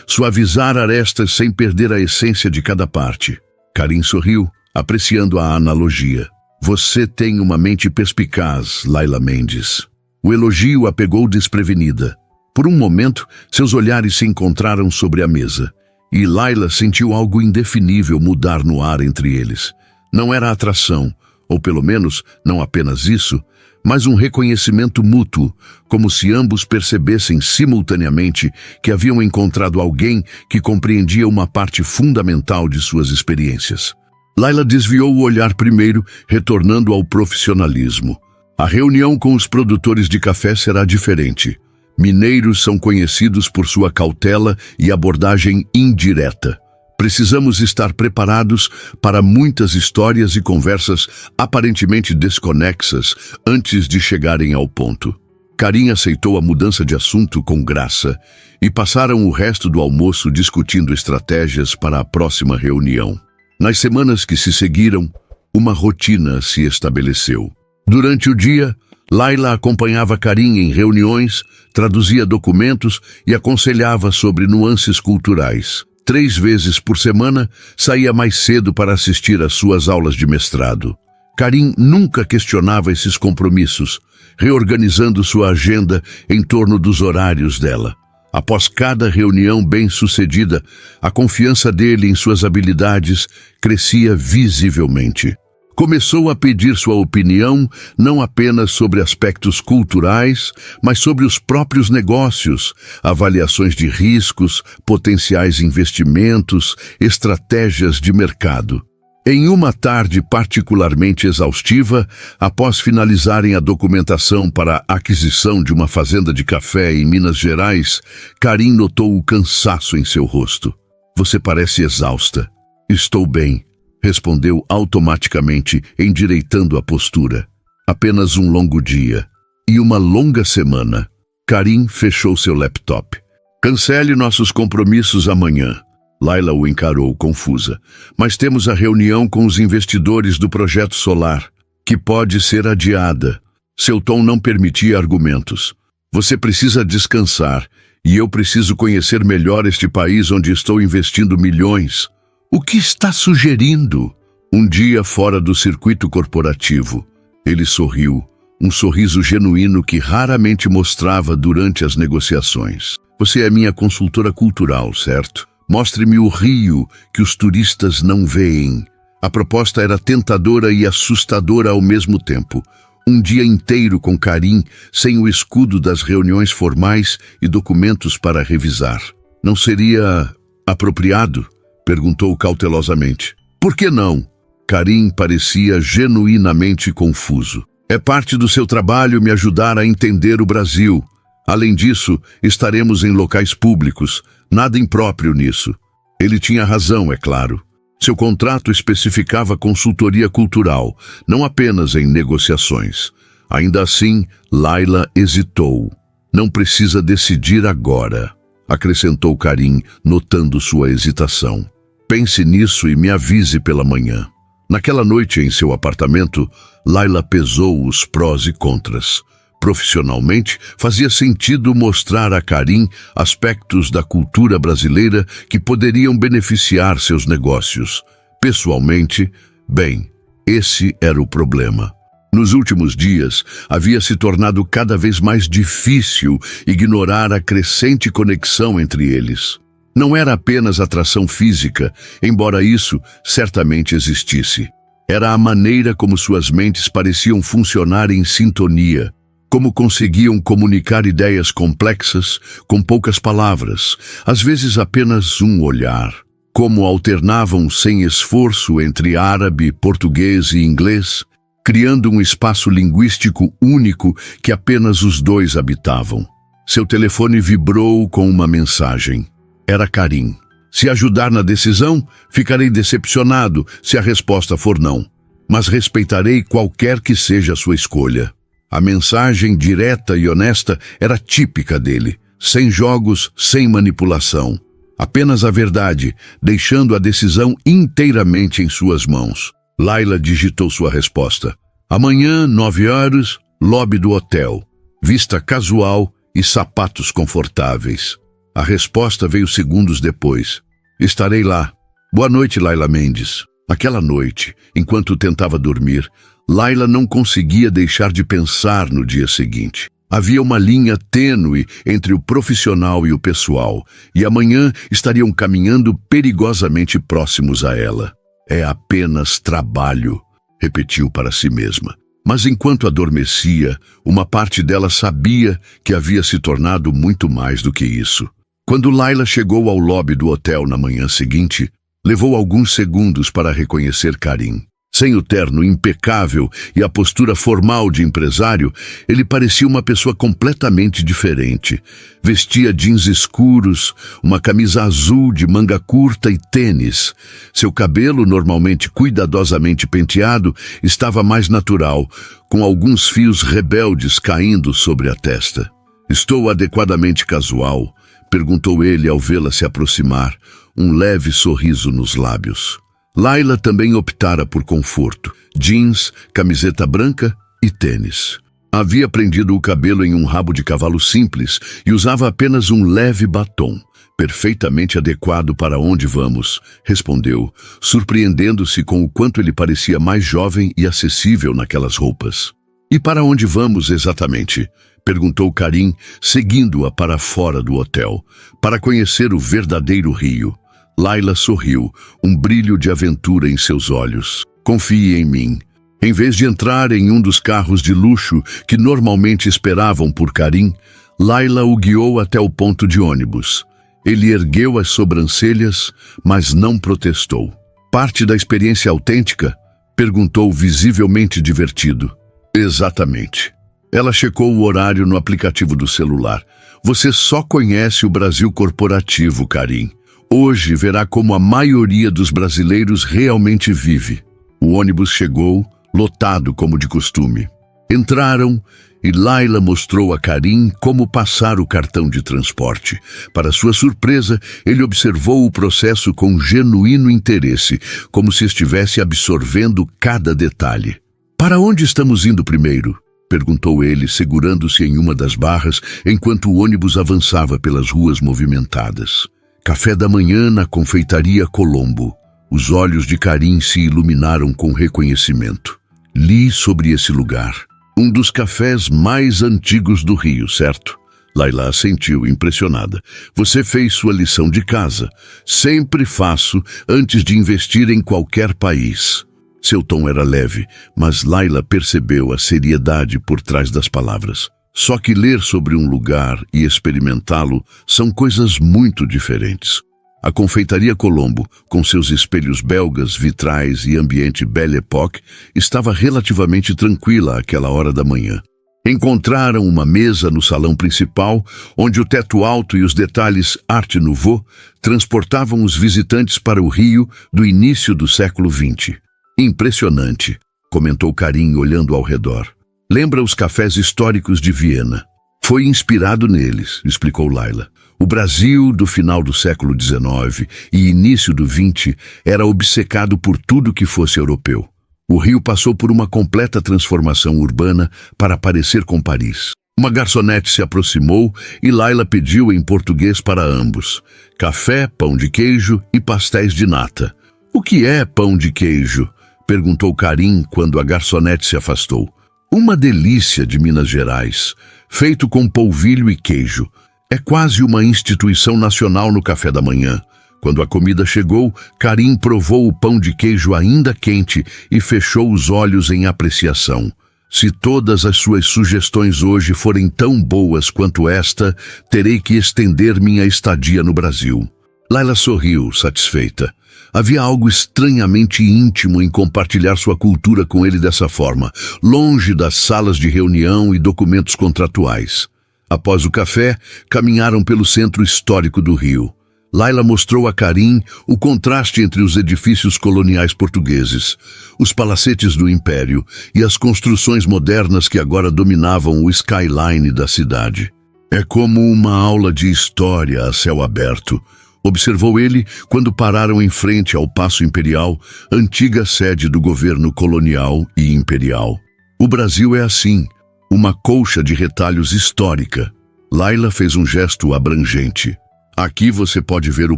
Suavizar arestas sem perder a essência de cada parte. Karim sorriu, apreciando a analogia. Você tem uma mente perspicaz, Laila Mendes. O elogio a pegou desprevenida. Por um momento, seus olhares se encontraram sobre a mesa, e Laila sentiu algo indefinível mudar no ar entre eles. Não era atração, ou pelo menos não apenas isso, mas um reconhecimento mútuo, como se ambos percebessem simultaneamente que haviam encontrado alguém que compreendia uma parte fundamental de suas experiências. Laila desviou o olhar primeiro, retornando ao profissionalismo. A reunião com os produtores de café será diferente. Mineiros são conhecidos por sua cautela e abordagem indireta. Precisamos estar preparados para muitas histórias e conversas aparentemente desconexas antes de chegarem ao ponto. Karim aceitou a mudança de assunto com graça e passaram o resto do almoço discutindo estratégias para a próxima reunião. Nas semanas que se seguiram, uma rotina se estabeleceu. Durante o dia, Layla acompanhava Karim em reuniões, traduzia documentos e aconselhava sobre nuances culturais. 3 vezes por semana, saía mais cedo para assistir às suas aulas de mestrado. Karim nunca questionava esses compromissos, reorganizando sua agenda em torno dos horários dela. Após cada reunião bem-sucedida, a confiança dele em suas habilidades crescia visivelmente. Começou a pedir sua opinião não apenas sobre aspectos culturais, mas sobre os próprios negócios, avaliações de riscos, potenciais investimentos, estratégias de mercado. Em uma tarde particularmente exaustiva, após finalizarem a documentação para a aquisição de uma fazenda de café em Minas Gerais, Karim notou o cansaço em seu rosto. "Você parece exausta." "Estou bem", respondeu automaticamente, endireitando a postura. "Apenas um longo dia e uma longa semana." Karim fechou seu laptop. "Cancele nossos compromissos amanhã." Layla o encarou, confusa. "Mas temos a reunião com os investidores do projeto solar, que pode ser adiada." Seu tom não permitia argumentos. "Você precisa descansar, e eu preciso conhecer melhor este país onde estou investindo milhões." "O que está sugerindo?" "Um dia fora do circuito corporativo." Ele sorriu, um sorriso genuíno que raramente mostrava durante as negociações. "Você é minha consultora cultural, certo? Mostre-me o Rio que os turistas não veem." A proposta era tentadora e assustadora ao mesmo tempo. Um dia inteiro com Karim, sem o escudo das reuniões formais e documentos para revisar. "Não seria apropriado?" perguntou cautelosamente. "Por que não?" Karim parecia genuinamente confuso. "É parte do seu trabalho me ajudar a entender o Brasil. Além disso, estaremos em locais públicos. Nada impróprio nisso." Ele tinha razão, é claro. Seu contrato especificava consultoria cultural, não apenas em negociações. Ainda assim, Layla hesitou. "Não precisa decidir agora", acrescentou Karim, notando sua hesitação. "Pense nisso e me avise pela manhã." Naquela noite em seu apartamento, Layla pesou os prós e contras. Profissionalmente, fazia sentido mostrar a Karim aspectos da cultura brasileira que poderiam beneficiar seus negócios. Pessoalmente, bem, esse era o problema. Nos últimos dias, havia se tornado cada vez mais difícil ignorar a crescente conexão entre eles. Não era apenas atração física, embora isso certamente existisse. Era a maneira como suas mentes pareciam funcionar em sintonia. Como conseguiam comunicar ideias complexas com poucas palavras, às vezes apenas um olhar. Como alternavam sem esforço entre árabe, português e inglês, criando um espaço linguístico único que apenas os dois habitavam. Seu telefone vibrou com uma mensagem. Era Karim. "Se ajudar na decisão, ficarei decepcionado se a resposta for não, mas respeitarei qualquer que seja a sua escolha." A mensagem direta e honesta era típica dele, sem jogos, sem manipulação. Apenas a verdade, deixando a decisão inteiramente em suas mãos. Layla digitou sua resposta. "Amanhã, 9 horas, lobby do hotel. Vista casual e sapatos confortáveis." A resposta veio segundos depois. "Estarei lá. Boa noite, Layla Mendes." Aquela noite, enquanto tentava dormir, Layla não conseguia deixar de pensar no dia seguinte. Havia uma linha tênue entre o profissional e o pessoal, e amanhã estariam caminhando perigosamente próximos a ela. "É apenas trabalho", repetiu para si mesma. Mas enquanto adormecia, uma parte dela sabia que havia se tornado muito mais do que isso. Quando Layla chegou ao lobby do hotel na manhã seguinte, levou alguns segundos para reconhecer Karim. Sem o terno impecável e a postura formal de empresário, ele parecia uma pessoa completamente diferente. Vestia jeans escuros, uma camisa azul de manga curta e tênis. Seu cabelo, normalmente cuidadosamente penteado, estava mais natural, com alguns fios rebeldes caindo sobre a testa. "Estou adequadamente casual?" perguntou ele ao vê-la se aproximar, um leve sorriso nos lábios. Layla também optara por conforto, jeans, camiseta branca e tênis. Havia prendido o cabelo em um rabo de cavalo simples e usava apenas um leve batom. "Perfeitamente adequado para onde vamos", respondeu, surpreendendo-se com o quanto ele parecia mais jovem e acessível naquelas roupas. "E para onde vamos exatamente?" perguntou Karim, seguindo-a para fora do hotel, para conhecer o verdadeiro Rio. Layla sorriu, um brilho de aventura em seus olhos. "Confie em mim." Em vez de entrar em um dos carros de luxo que normalmente esperavam por Karim, Layla o guiou até o ponto de ônibus. Ele ergueu as sobrancelhas, mas não protestou. "Parte da experiência autêntica?" perguntou, visivelmente divertido. "Exatamente." Ela checou o horário no aplicativo do celular. "Você só conhece o Brasil corporativo, Karim. Hoje verá como a maioria dos brasileiros realmente vive." O ônibus chegou, lotado como de costume. Entraram e Layla mostrou a Karim como passar o cartão de transporte. Para sua surpresa, ele observou o processo com genuíno interesse, como se estivesse absorvendo cada detalhe. "Para onde estamos indo primeiro?" perguntou ele, segurando-se em uma das barras, enquanto o ônibus avançava pelas ruas movimentadas. "Café da manhã na confeitaria Colombo." Os olhos de Karim se iluminaram com reconhecimento. "Li sobre esse lugar. Um dos cafés mais antigos do Rio, certo?" Layla assentiu, impressionada. "Você fez sua lição de casa. Sempre faço antes de investir em qualquer país." Seu tom era leve, mas Layla percebeu a seriedade por trás das palavras. Só que ler sobre um lugar e experimentá-lo são coisas muito diferentes. A confeitaria Colombo, com seus espelhos belgas, vitrais e ambiente Belle Époque, estava relativamente tranquila àquela hora da manhã. Encontraram uma mesa no salão principal, onde o teto alto e os detalhes Art Nouveau transportavam os visitantes para o Rio do início do século XX. "Impressionante", comentou Karim olhando ao redor. "Lembra os cafés históricos de Viena?" "Foi inspirado neles", explicou Layla. O Brasil do final do século XIX e início do XX era obcecado por tudo que fosse europeu. O Rio passou por uma completa transformação urbana para parecer com Paris. Uma garçonete se aproximou e Layla pediu em português para ambos: café, pão de queijo e pastéis de nata. "O que é pão de queijo?" perguntou Karim quando a garçonete se afastou. "Uma delícia de Minas Gerais, feito com polvilho e queijo. É quase uma instituição nacional no café da manhã." Quando a comida chegou, Karim provou o pão de queijo ainda quente e fechou os olhos em apreciação. "Se todas as suas sugestões hoje forem tão boas quanto esta, terei que estender minha estadia no Brasil." Layla sorriu, satisfeita. Havia algo estranhamente íntimo em compartilhar sua cultura com ele dessa forma, longe das salas de reunião e documentos contratuais. Após o café, caminharam pelo centro histórico do Rio. Layla mostrou a Karim o contraste entre os edifícios coloniais portugueses, os palacetes do Império e as construções modernas que agora dominavam o skyline da cidade. "É como uma aula de história a céu aberto", observou ele quando pararam em frente ao Paço Imperial, antiga sede do governo colonial e imperial. "O Brasil é assim, uma colcha de retalhos histórica." Layla fez um gesto abrangente. "Aqui você pode ver o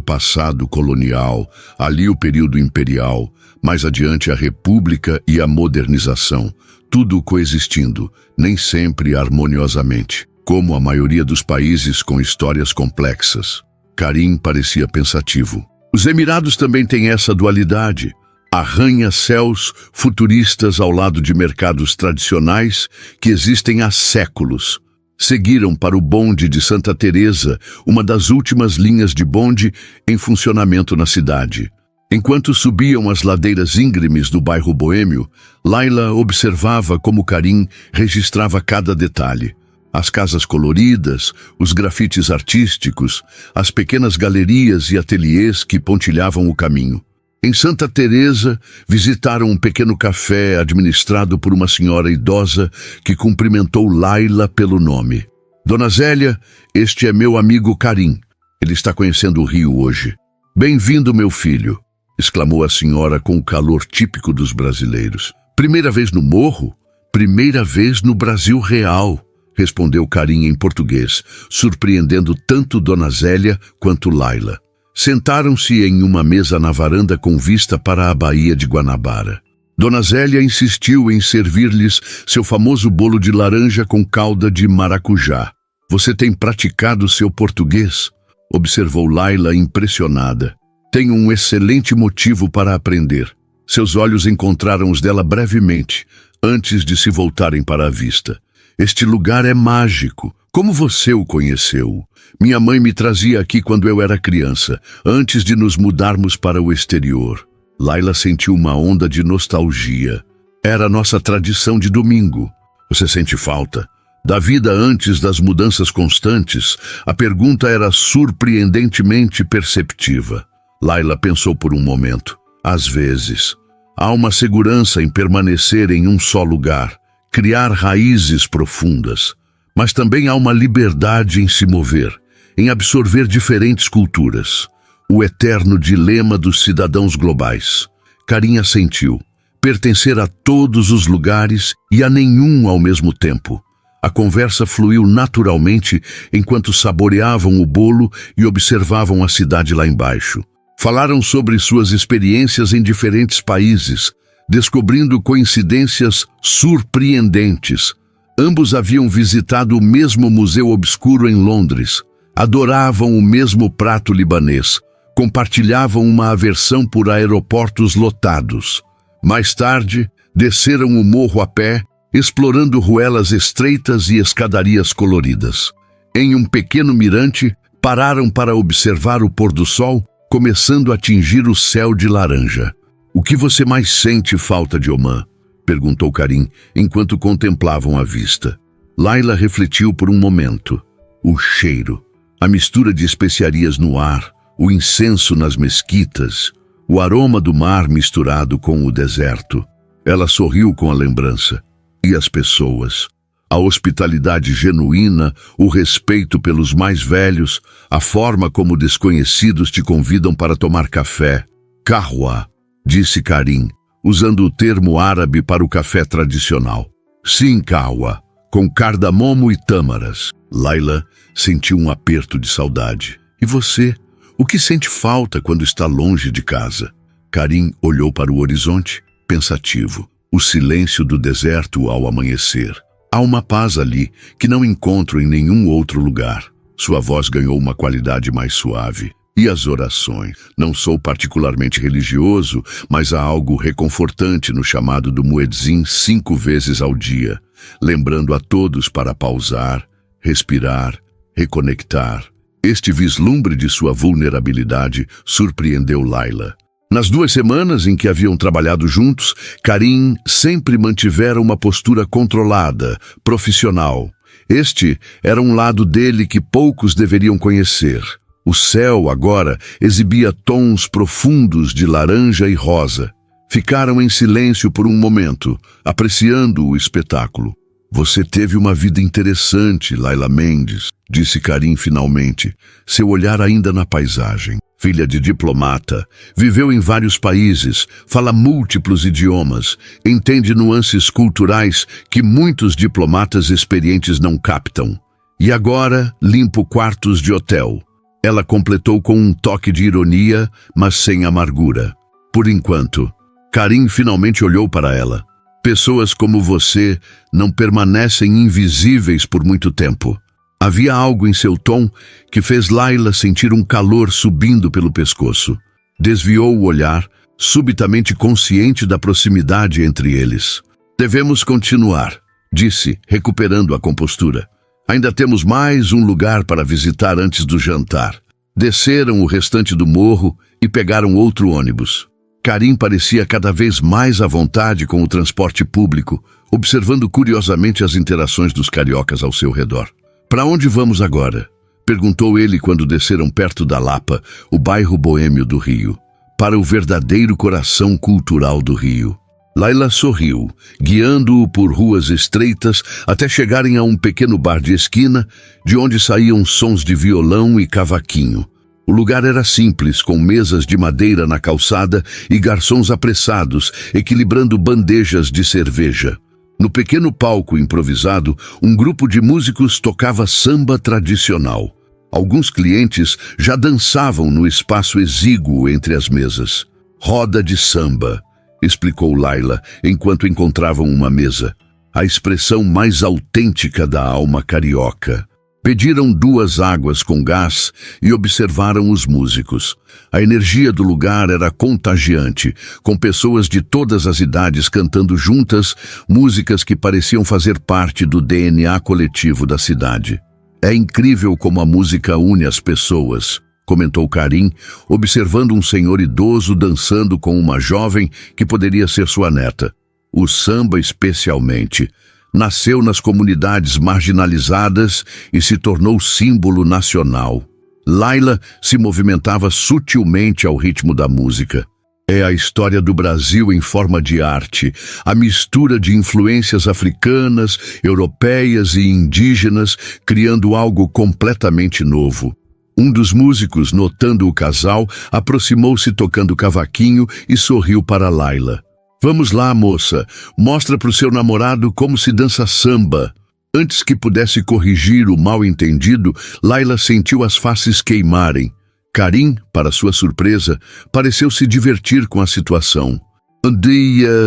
passado colonial, ali o período imperial, mais adiante a república e a modernização, tudo coexistindo, nem sempre harmoniosamente, como a maioria dos países com histórias complexas." Karim parecia pensativo. "Os Emirados também têm essa dualidade. Arranha-céus futuristas ao lado de mercados tradicionais que existem há séculos. Seguiram para o bonde de Santa Teresa, uma das últimas linhas de bonde em funcionamento na cidade. Enquanto subiam as ladeiras íngremes do bairro boêmio, Laila observava como Karim registrava cada detalhe. As casas coloridas, os grafites artísticos, as pequenas galerias e ateliês que pontilhavam o caminho. Em Santa Teresa, visitaram um pequeno café administrado por uma senhora idosa que cumprimentou Laila pelo nome. Dona Zélia, este é meu amigo Karim. Ele está conhecendo o Rio hoje. Bem-vindo, meu filho, exclamou a senhora com o calor típico dos brasileiros. Primeira vez no morro? Primeira vez no Brasil real, respondeu Karim em português, surpreendendo tanto Dona Zélia quanto Laila. Sentaram-se em uma mesa na varanda com vista para a Baía de Guanabara. Dona Zélia insistiu em servir-lhes seu famoso bolo de laranja com calda de maracujá. Você tem praticado seu português? Observou Laila impressionada. Tenho um excelente motivo para aprender. Seus olhos encontraram os dela brevemente, antes de se voltarem para a vista. Este lugar é mágico. Como você o conheceu? Minha mãe me trazia aqui quando eu era criança, antes de nos mudarmos para o exterior. Laila sentiu uma onda de nostalgia. Era nossa tradição de domingo. Você sente falta? Da vida antes das mudanças constantes, a pergunta era surpreendentemente perceptiva. Laila pensou por um momento. Às vezes, há uma segurança em permanecer em um só lugar, criar raízes profundas. Mas também há uma liberdade em se mover, em absorver diferentes culturas. O eterno dilema dos cidadãos globais. Karim assentiu. Pertencer a todos os lugares e a nenhum ao mesmo tempo. A conversa fluiu naturalmente enquanto saboreavam o bolo e observavam a cidade lá embaixo. Falaram sobre suas experiências em diferentes países, descobrindo coincidências surpreendentes. Ambos haviam visitado o mesmo museu obscuro em Londres, adoravam o mesmo prato libanês, compartilhavam uma aversão por aeroportos lotados. Mais tarde, desceram o morro a pé, explorando ruelas estreitas e escadarias coloridas. Em um pequeno mirante, pararam para observar o pôr do sol, começando a tingir o céu de laranja. O que você mais sente falta de Omã? Perguntou Karim, enquanto contemplavam a vista. Laila refletiu por um momento. O cheiro, a mistura de especiarias no ar, o incenso nas mesquitas, o aroma do mar misturado com o deserto. Ela sorriu com a lembrança. E as pessoas? A hospitalidade genuína, o respeito pelos mais velhos, a forma como desconhecidos te convidam para tomar café. Kahwa, disse Karim, usando o termo árabe para o café tradicional. Sim, kahwa, com cardamomo e tâmaras. Laila sentiu um aperto de saudade. E você? O que sente falta quando está longe de casa? Karim olhou para o horizonte, pensativo. O silêncio do deserto ao amanhecer. Há uma paz ali que não encontro em nenhum outro lugar. Sua voz ganhou uma qualidade mais suave. E as orações? Não sou particularmente religioso, mas há algo reconfortante no chamado do muezzin 5 vezes ao dia, lembrando a todos para pausar, respirar, reconectar. Este vislumbre de sua vulnerabilidade surpreendeu Laila. Nas 2 semanas em que haviam trabalhado juntos, Karim sempre mantivera uma postura controlada, profissional. Este era um lado dele que poucos deveriam conhecer. O céu, agora, exibia tons profundos de laranja e rosa. Ficaram em silêncio por um momento, apreciando o espetáculo. Você teve uma vida interessante, Laila Mendes, disse Karim finalmente, seu olhar ainda na paisagem. Filha de diplomata, viveu em vários países, fala múltiplos idiomas, entende nuances culturais que muitos diplomatas experientes não captam. E agora limpo quartos de hotel. Ela completou com um toque de ironia, mas sem amargura. Por enquanto, Karim finalmente olhou para ela. Pessoas como você não permanecem invisíveis por muito tempo. Havia algo em seu tom que fez Laila sentir um calor subindo pelo pescoço. Desviou o olhar, subitamente consciente da proximidade entre eles. Devemos continuar, disse, recuperando a compostura. Ainda temos mais um lugar para visitar antes do jantar. Desceram o restante do morro e pegaram outro ônibus. Karim parecia cada vez mais à vontade com o transporte público, observando curiosamente as interações dos cariocas ao seu redor. "Para onde vamos agora?" perguntou ele quando desceram perto da Lapa, o bairro boêmio do Rio. "Para o verdadeiro coração cultural do Rio." Laila sorriu, guiando-o por ruas estreitas até chegarem a um pequeno bar de esquina, de onde saíam sons de violão e cavaquinho. O lugar era simples, com mesas de madeira na calçada e garçons apressados, equilibrando bandejas de cerveja. No pequeno palco improvisado, um grupo de músicos tocava samba tradicional. Alguns clientes já dançavam no espaço exíguo entre as mesas. "Roda de samba", explicou Laila, enquanto encontravam uma mesa. A expressão mais autêntica da alma carioca. Pediram 2 águas com gás e observaram os músicos. A energia do lugar era contagiante, com pessoas de todas as idades cantando juntas músicas que pareciam fazer parte do DNA coletivo da cidade. "É incrível como a música une as pessoas", comentou Karim, observando um senhor idoso dançando com uma jovem que poderia ser sua neta. O samba, especialmente, nasceu nas comunidades marginalizadas e se tornou símbolo nacional. Laila se movimentava sutilmente ao ritmo da música. É a história do Brasil em forma de arte, a mistura de influências africanas, europeias e indígenas, criando algo completamente novo. Um dos músicos, notando o casal, aproximou-se tocando cavaquinho e sorriu para Laila. "Vamos lá, moça, mostra para o seu namorado como se dança samba." Antes que pudesse corrigir o mal-entendido, Laila sentiu as faces queimarem. Karim, para sua surpresa, pareceu se divertir com a situação.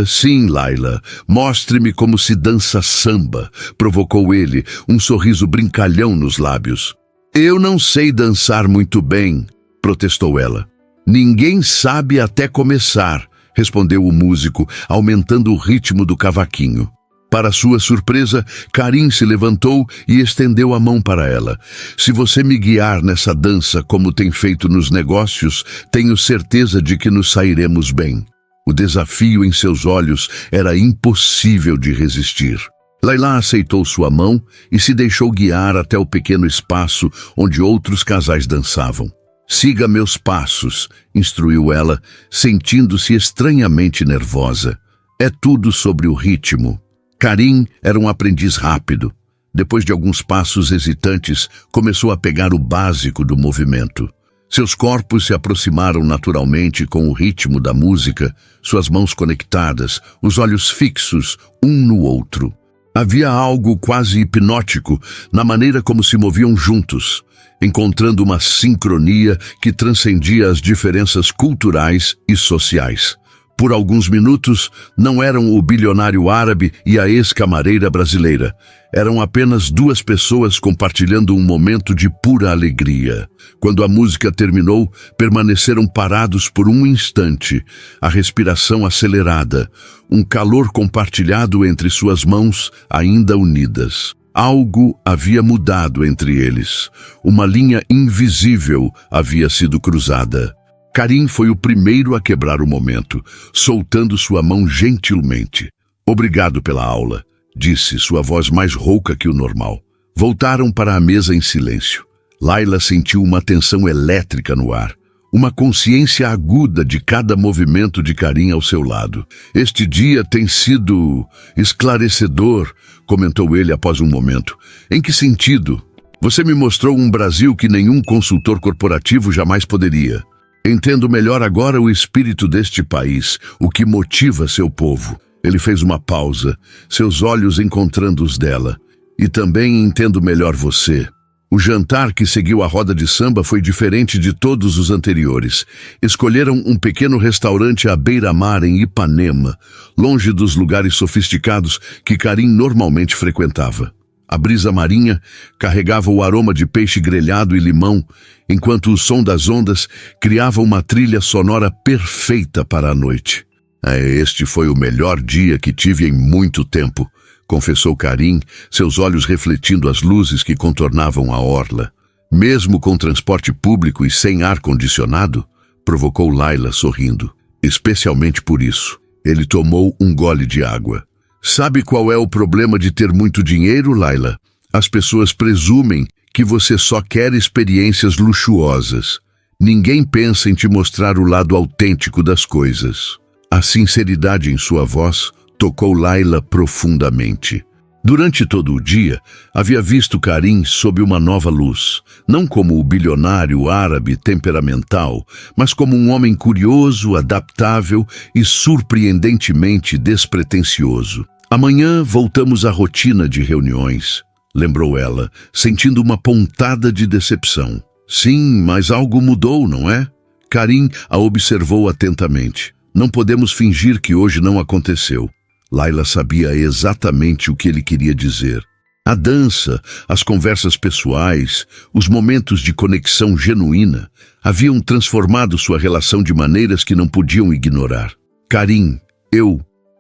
Sim, Laila, mostre-me como se dança samba", provocou ele, um sorriso brincalhão nos lábios. "Eu não sei dançar muito bem", protestou ela. "Ninguém sabe até começar", respondeu o músico, aumentando o ritmo do cavaquinho. Para sua surpresa, Karim se levantou e estendeu a mão para ela. "Se você me guiar nessa dança como tem feito nos negócios, tenho certeza de que nos sairemos bem." O desafio em seus olhos era impossível de resistir. Laila aceitou sua mão e se deixou guiar até o pequeno espaço onde outros casais dançavam. "Siga meus passos", instruiu ela, sentindo-se estranhamente nervosa. "É tudo sobre o ritmo." Karim era um aprendiz rápido. Depois de alguns passos hesitantes, começou a pegar o básico do movimento. Seus corpos se aproximaram naturalmente com o ritmo da música, suas mãos conectadas, os olhos fixos um no outro. Havia algo quase hipnótico na maneira como se moviam juntos, encontrando uma sincronia que transcendia as diferenças culturais e sociais. Por alguns minutos, não eram o bilionário árabe e a ex-camareira brasileira. Eram apenas 2 pessoas compartilhando um momento de pura alegria. Quando a música terminou, permaneceram parados por um instante, a respiração acelerada, um calor compartilhado entre suas mãos ainda unidas. Algo havia mudado entre eles. Uma linha invisível havia sido cruzada. Karim foi o primeiro a quebrar o momento, soltando sua mão gentilmente. "Obrigado pela aula", disse, sua voz mais rouca que o normal. Voltaram para a mesa em silêncio. Laila sentiu uma tensão elétrica no ar, uma consciência aguda de cada movimento de Karim ao seu lado. "Este dia tem sido esclarecedor", comentou ele após um momento. "Em que sentido?" "Você me mostrou um Brasil que nenhum consultor corporativo jamais poderia. Entendo melhor agora o espírito deste país, o que motiva seu povo." Ele fez uma pausa, seus olhos encontrando os dela. "E também entendo melhor você." O jantar que seguiu a roda de samba foi diferente de todos os anteriores. Escolheram um pequeno restaurante à beira-mar em Ipanema, longe dos lugares sofisticados que Karim normalmente frequentava. A brisa marinha carregava o aroma de peixe grelhado e limão, enquanto o som das ondas criava uma trilha sonora perfeita para a noite. Este foi o melhor dia que tive em muito tempo", confessou Karim, seus olhos refletindo as luzes que contornavam a orla. Mesmo com transporte público e sem ar-condicionado? Provocou Laila sorrindo. Especialmente por isso. Ele tomou um gole de água. Sabe qual é o problema de ter muito dinheiro, Laila? As pessoas presumem que você só quer experiências luxuosas. Ninguém pensa em te mostrar o lado autêntico das coisas. A sinceridade em sua voz tocou Laila profundamente. Durante todo o dia, havia visto Karim sob uma nova luz, não como o bilionário árabe temperamental, mas como um homem curioso, adaptável e surpreendentemente despretensioso. Amanhã voltamos à rotina de reuniões, lembrou ela, sentindo uma pontada de decepção. Sim, mas algo mudou, não é? Karim a observou atentamente. Não podemos fingir que hoje não aconteceu. Laila sabia exatamente o que ele queria dizer. A dança, as conversas pessoais, os momentos de conexão genuína haviam transformado sua relação de maneiras que não podiam ignorar. Karim,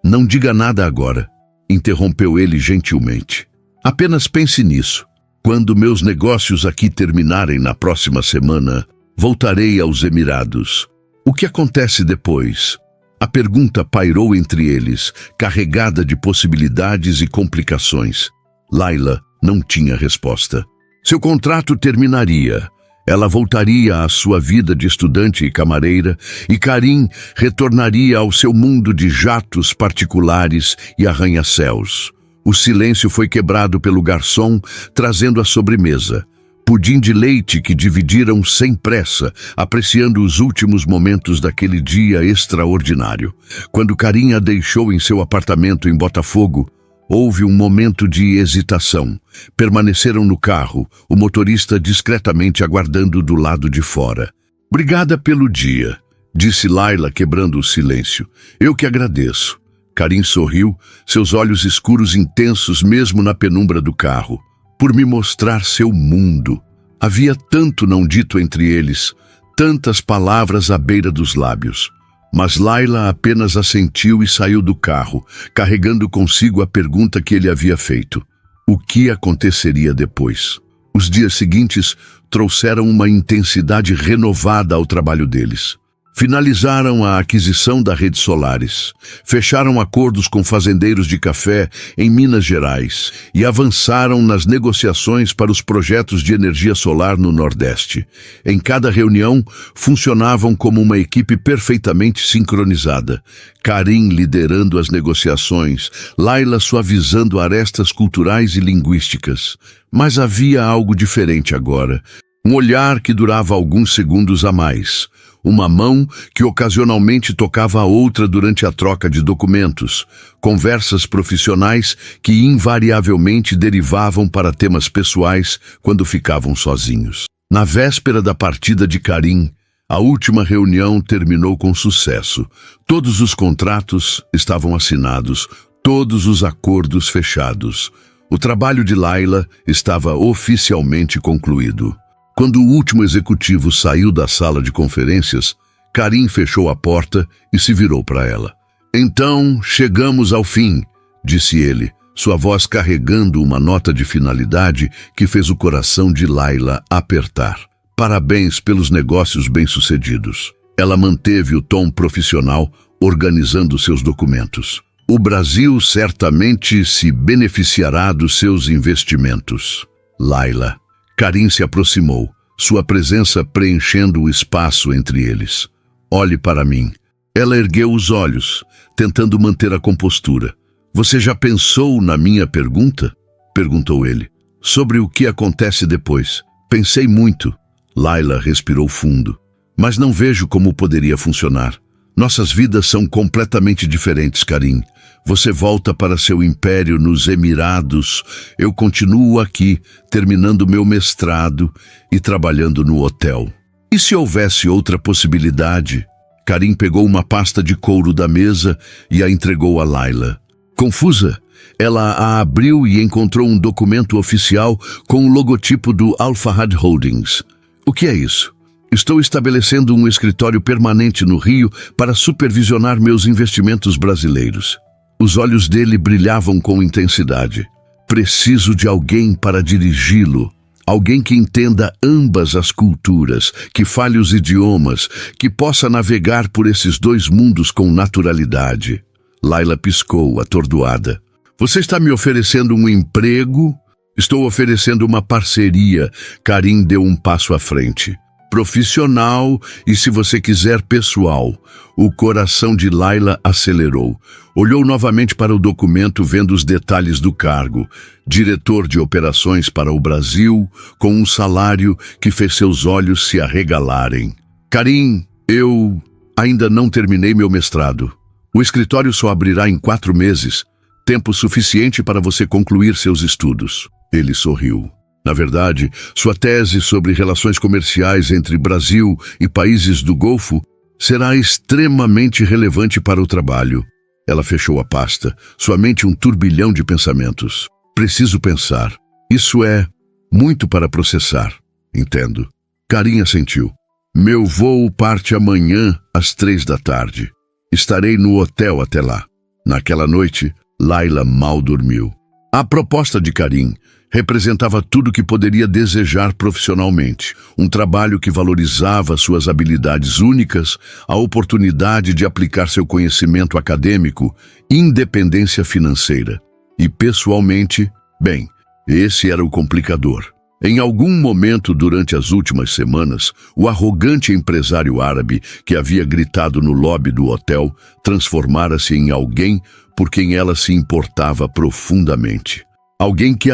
não diga nada agora, interrompeu ele gentilmente. Apenas pense nisso. Quando meus negócios aqui terminarem na próxima semana, voltarei aos Emirados. O que acontece depois? A pergunta pairou entre eles, carregada de possibilidades e complicações. Laila não tinha resposta. Seu contrato terminaria. Ela voltaria à sua vida de estudante e camareira, e Karim retornaria ao seu mundo de jatos particulares e arranha-céus. O silêncio foi quebrado pelo garçom, trazendo a sobremesa. Pudim de leite que dividiram sem pressa, apreciando os últimos momentos daquele dia extraordinário. Quando Karim a deixou em seu apartamento em Botafogo, houve um momento de hesitação. Permaneceram no carro, o motorista discretamente aguardando do lado de fora. Obrigada pelo dia, disse Laila, quebrando o silêncio. Eu que agradeço. Karim sorriu, seus olhos escuros intensos mesmo na penumbra do carro. Por me mostrar seu mundo. Havia tanto não dito entre eles, tantas palavras à beira dos lábios. Mas Laila apenas assentiu e saiu do carro, carregando consigo a pergunta que ele havia feito. O que aconteceria depois? Os dias seguintes trouxeram uma intensidade renovada ao trabalho deles. Finalizaram a aquisição da rede Solaris, fecharam acordos com fazendeiros de café em Minas Gerais e avançaram nas negociações para os projetos de energia solar no Nordeste. Em cada reunião, funcionavam como uma equipe perfeitamente sincronizada. Karim liderando as negociações, Laila suavizando arestas culturais e linguísticas. Mas havia algo diferente agora. Um olhar que durava alguns segundos a mais. Uma mão que ocasionalmente tocava a outra durante a troca de documentos, conversas profissionais que invariavelmente derivavam para temas pessoais quando ficavam sozinhos. Na véspera da partida de Karim, a última reunião terminou com sucesso. Todos os contratos estavam assinados, todos os acordos fechados. O trabalho de Laila estava oficialmente concluído. Quando o último executivo saiu da sala de conferências, Karim fechou a porta e se virou para ela. Então, chegamos ao fim, disse ele, sua voz carregando uma nota de finalidade que fez o coração de Laila apertar. Parabéns pelos negócios bem-sucedidos. Ela manteve o tom profissional, organizando seus documentos. O Brasil certamente se beneficiará dos seus investimentos. Laila. Karim se aproximou, sua presença preenchendo o espaço entre eles. Olhe para mim. Ela ergueu os olhos, tentando manter a compostura. Você já pensou na minha pergunta? Perguntou ele. Sobre o que acontece depois. Pensei muito. Laila respirou fundo. Mas não vejo como poderia funcionar. Nossas vidas são completamente diferentes, Karim. Você volta para seu império nos Emirados. Eu continuo aqui, terminando meu mestrado e trabalhando no hotel. E se houvesse outra possibilidade? Karim pegou uma pasta de couro da mesa e a entregou a Laila. Confusa, ela a abriu e encontrou um documento oficial com o logotipo do Al Fahad Holdings. O que é isso? Estou estabelecendo um escritório permanente no Rio para supervisionar meus investimentos brasileiros. Os olhos dele brilhavam com intensidade. Preciso de alguém para dirigi-lo. Alguém que entenda ambas as culturas, que fale os idiomas, que possa navegar por esses dois mundos com naturalidade. Layla piscou, atordoada. Você está me oferecendo um emprego? Estou oferecendo uma parceria. Karim deu um passo à frente. Profissional e, se você quiser, pessoal. O coração de Layla acelerou. Olhou novamente para o documento, vendo os detalhes do cargo. Diretor de operações para o Brasil, com um salário que fez seus olhos se arregalarem. Karim, eu ainda não terminei meu mestrado. O escritório só abrirá em 4 meses. Tempo suficiente para você concluir seus estudos. Ele sorriu. Na verdade, sua tese sobre relações comerciais entre Brasil e países do Golfo será extremamente relevante para o trabalho. Ela fechou a pasta, sua mente um turbilhão de pensamentos. Preciso pensar. Isso é muito para processar. Entendo. Karim assentiu. Meu voo parte amanhã às 3 da tarde. Estarei no hotel até lá. Naquela noite, Layla mal dormiu. A proposta de Karim representava tudo que poderia desejar profissionalmente. Um trabalho que valorizava suas habilidades únicas, a oportunidade de aplicar seu conhecimento acadêmico, independência financeira. E pessoalmente, bem, esse era o complicador. Em algum momento durante as últimas semanas, o arrogante empresário árabe que havia gritado no lobby do hotel transformara-se em alguém por quem ela se importava profundamente. Alguém que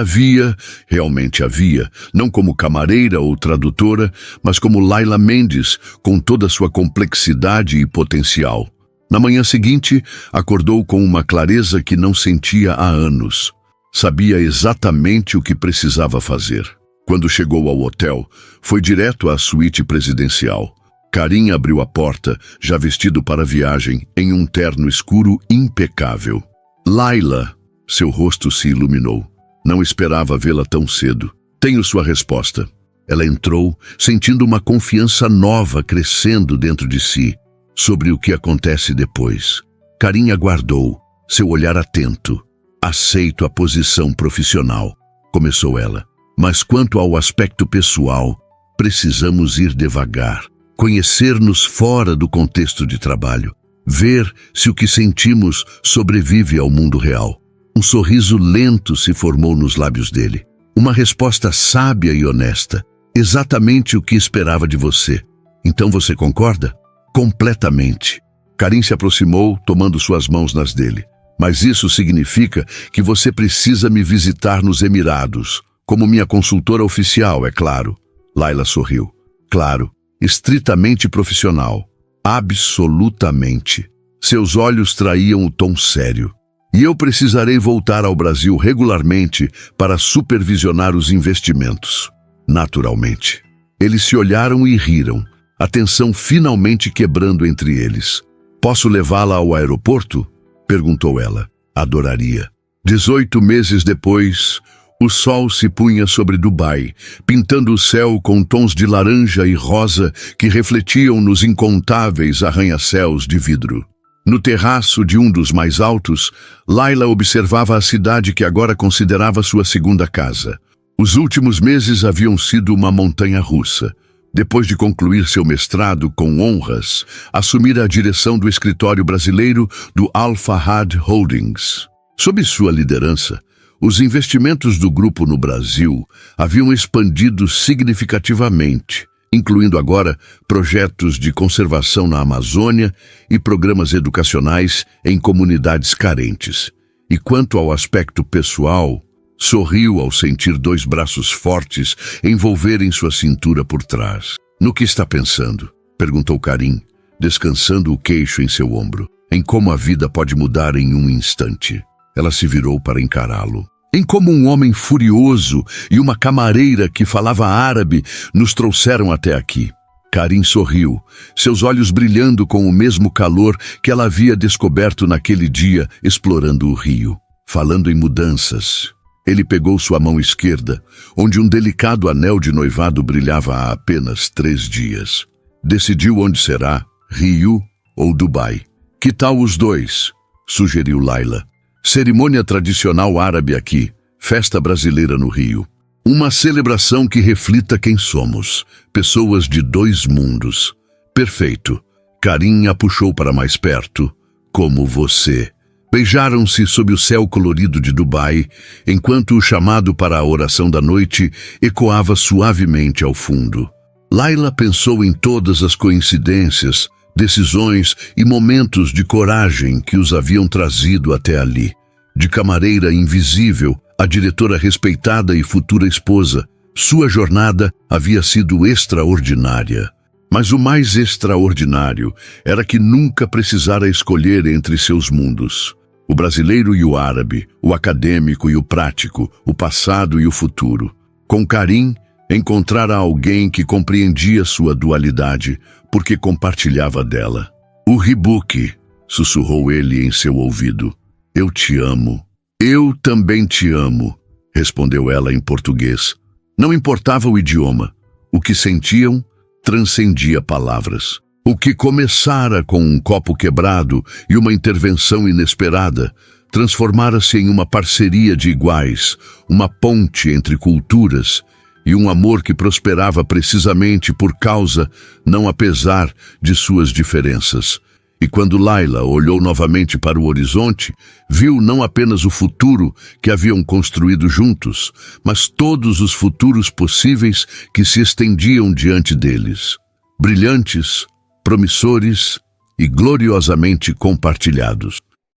realmente havia, não como camareira ou tradutora, mas como Layla Mendes, com toda sua complexidade e potencial. Na manhã seguinte, acordou com uma clareza que não sentia há anos. Sabia exatamente o que precisava fazer. Quando chegou ao hotel, foi direto à suíte presidencial. Karim abriu a porta, já vestido para a viagem, em um terno escuro impecável. Layla, seu rosto se iluminou. Não esperava vê-la tão cedo. Tenho sua resposta. Ela entrou, sentindo uma confiança nova crescendo dentro de si, sobre o que acontece depois. Karim aguardou, seu olhar atento. Aceito a posição profissional, começou ela. Mas quanto ao aspecto pessoal, precisamos ir devagar. Conhecer-nos fora do contexto de trabalho. Ver se o que sentimos sobrevive ao mundo real. Um sorriso lento se formou nos lábios dele. Uma resposta sábia e honesta. Exatamente o que esperava de você. Então você concorda? Completamente. Karim se aproximou, tomando suas mãos nas dele. Mas isso significa que você precisa me visitar nos Emirados. Como minha consultora oficial, é claro. Layla sorriu. Claro. Estritamente profissional. Absolutamente. Seus olhos traíam o tom sério. E eu precisarei voltar ao Brasil regularmente para supervisionar os investimentos. Naturalmente. Eles se olharam e riram, a tensão finalmente quebrando entre eles. Posso levá-la ao aeroporto? Perguntou ela. Adoraria. 18 meses depois, o sol se punha sobre Dubai, pintando o céu com tons de laranja e rosa que refletiam nos incontáveis arranha-céus de vidro. No terraço de um dos mais altos, Layla observava a cidade que agora considerava sua segunda casa. Os últimos meses haviam sido uma montanha-russa. Depois de concluir seu mestrado com honras, assumira a direção do escritório brasileiro do Al Fahad Holdings. Sob sua liderança, os investimentos do grupo no Brasil haviam expandido significativamente, incluindo agora projetos de conservação na Amazônia e programas educacionais em comunidades carentes. E quanto ao aspecto pessoal, sorriu ao sentir 2 braços fortes envolverem sua cintura por trás. No que está pensando? Perguntou Karim, descansando o queixo em seu ombro. Em como a vida pode mudar em um instante. Ela se virou para encará-lo. Em como um homem furioso e uma camareira que falava árabe nos trouxeram até aqui. Karim sorriu, seus olhos brilhando com o mesmo calor que ela havia descoberto naquele dia explorando o rio. Falando em mudanças, ele pegou sua mão esquerda, onde um delicado anel de noivado brilhava há apenas 3 dias. Decidiu onde será, Rio ou Dubai. Que tal os 2? Sugeriu Layla. Cerimônia tradicional árabe aqui, festa brasileira no Rio. Uma celebração que reflita quem somos, pessoas de dois mundos. Perfeito. Karim a puxou para mais perto, como você. Beijaram-se sob o céu colorido de Dubai, enquanto o chamado para a oração da noite ecoava suavemente ao fundo. Layla pensou em todas as coincidências, decisões e momentos de coragem que os haviam trazido até ali. De camareira invisível, a diretora respeitada e futura esposa, sua jornada havia sido extraordinária. Mas o mais extraordinário era que nunca precisara escolher entre seus mundos. O brasileiro e o árabe, o acadêmico e o prático, o passado e o futuro. Com Karim, encontrara alguém que compreendia sua dualidade, porque compartilhava dela. O Ribuki, sussurrou ele em seu ouvido. Eu te amo. Eu também te amo, respondeu ela em português. Não importava o idioma. O que sentiam transcendia palavras. O que começara com um copo quebrado e uma intervenção inesperada, transformara-se em uma parceria de iguais, uma ponte entre culturas e um amor que prosperava precisamente por causa, não apesar, de suas diferenças. E quando Layla olhou novamente para o horizonte, viu não apenas o futuro que haviam construído juntos, mas todos os futuros possíveis que se estendiam diante deles. Brilhantes, promissores e gloriosamente compartilhados.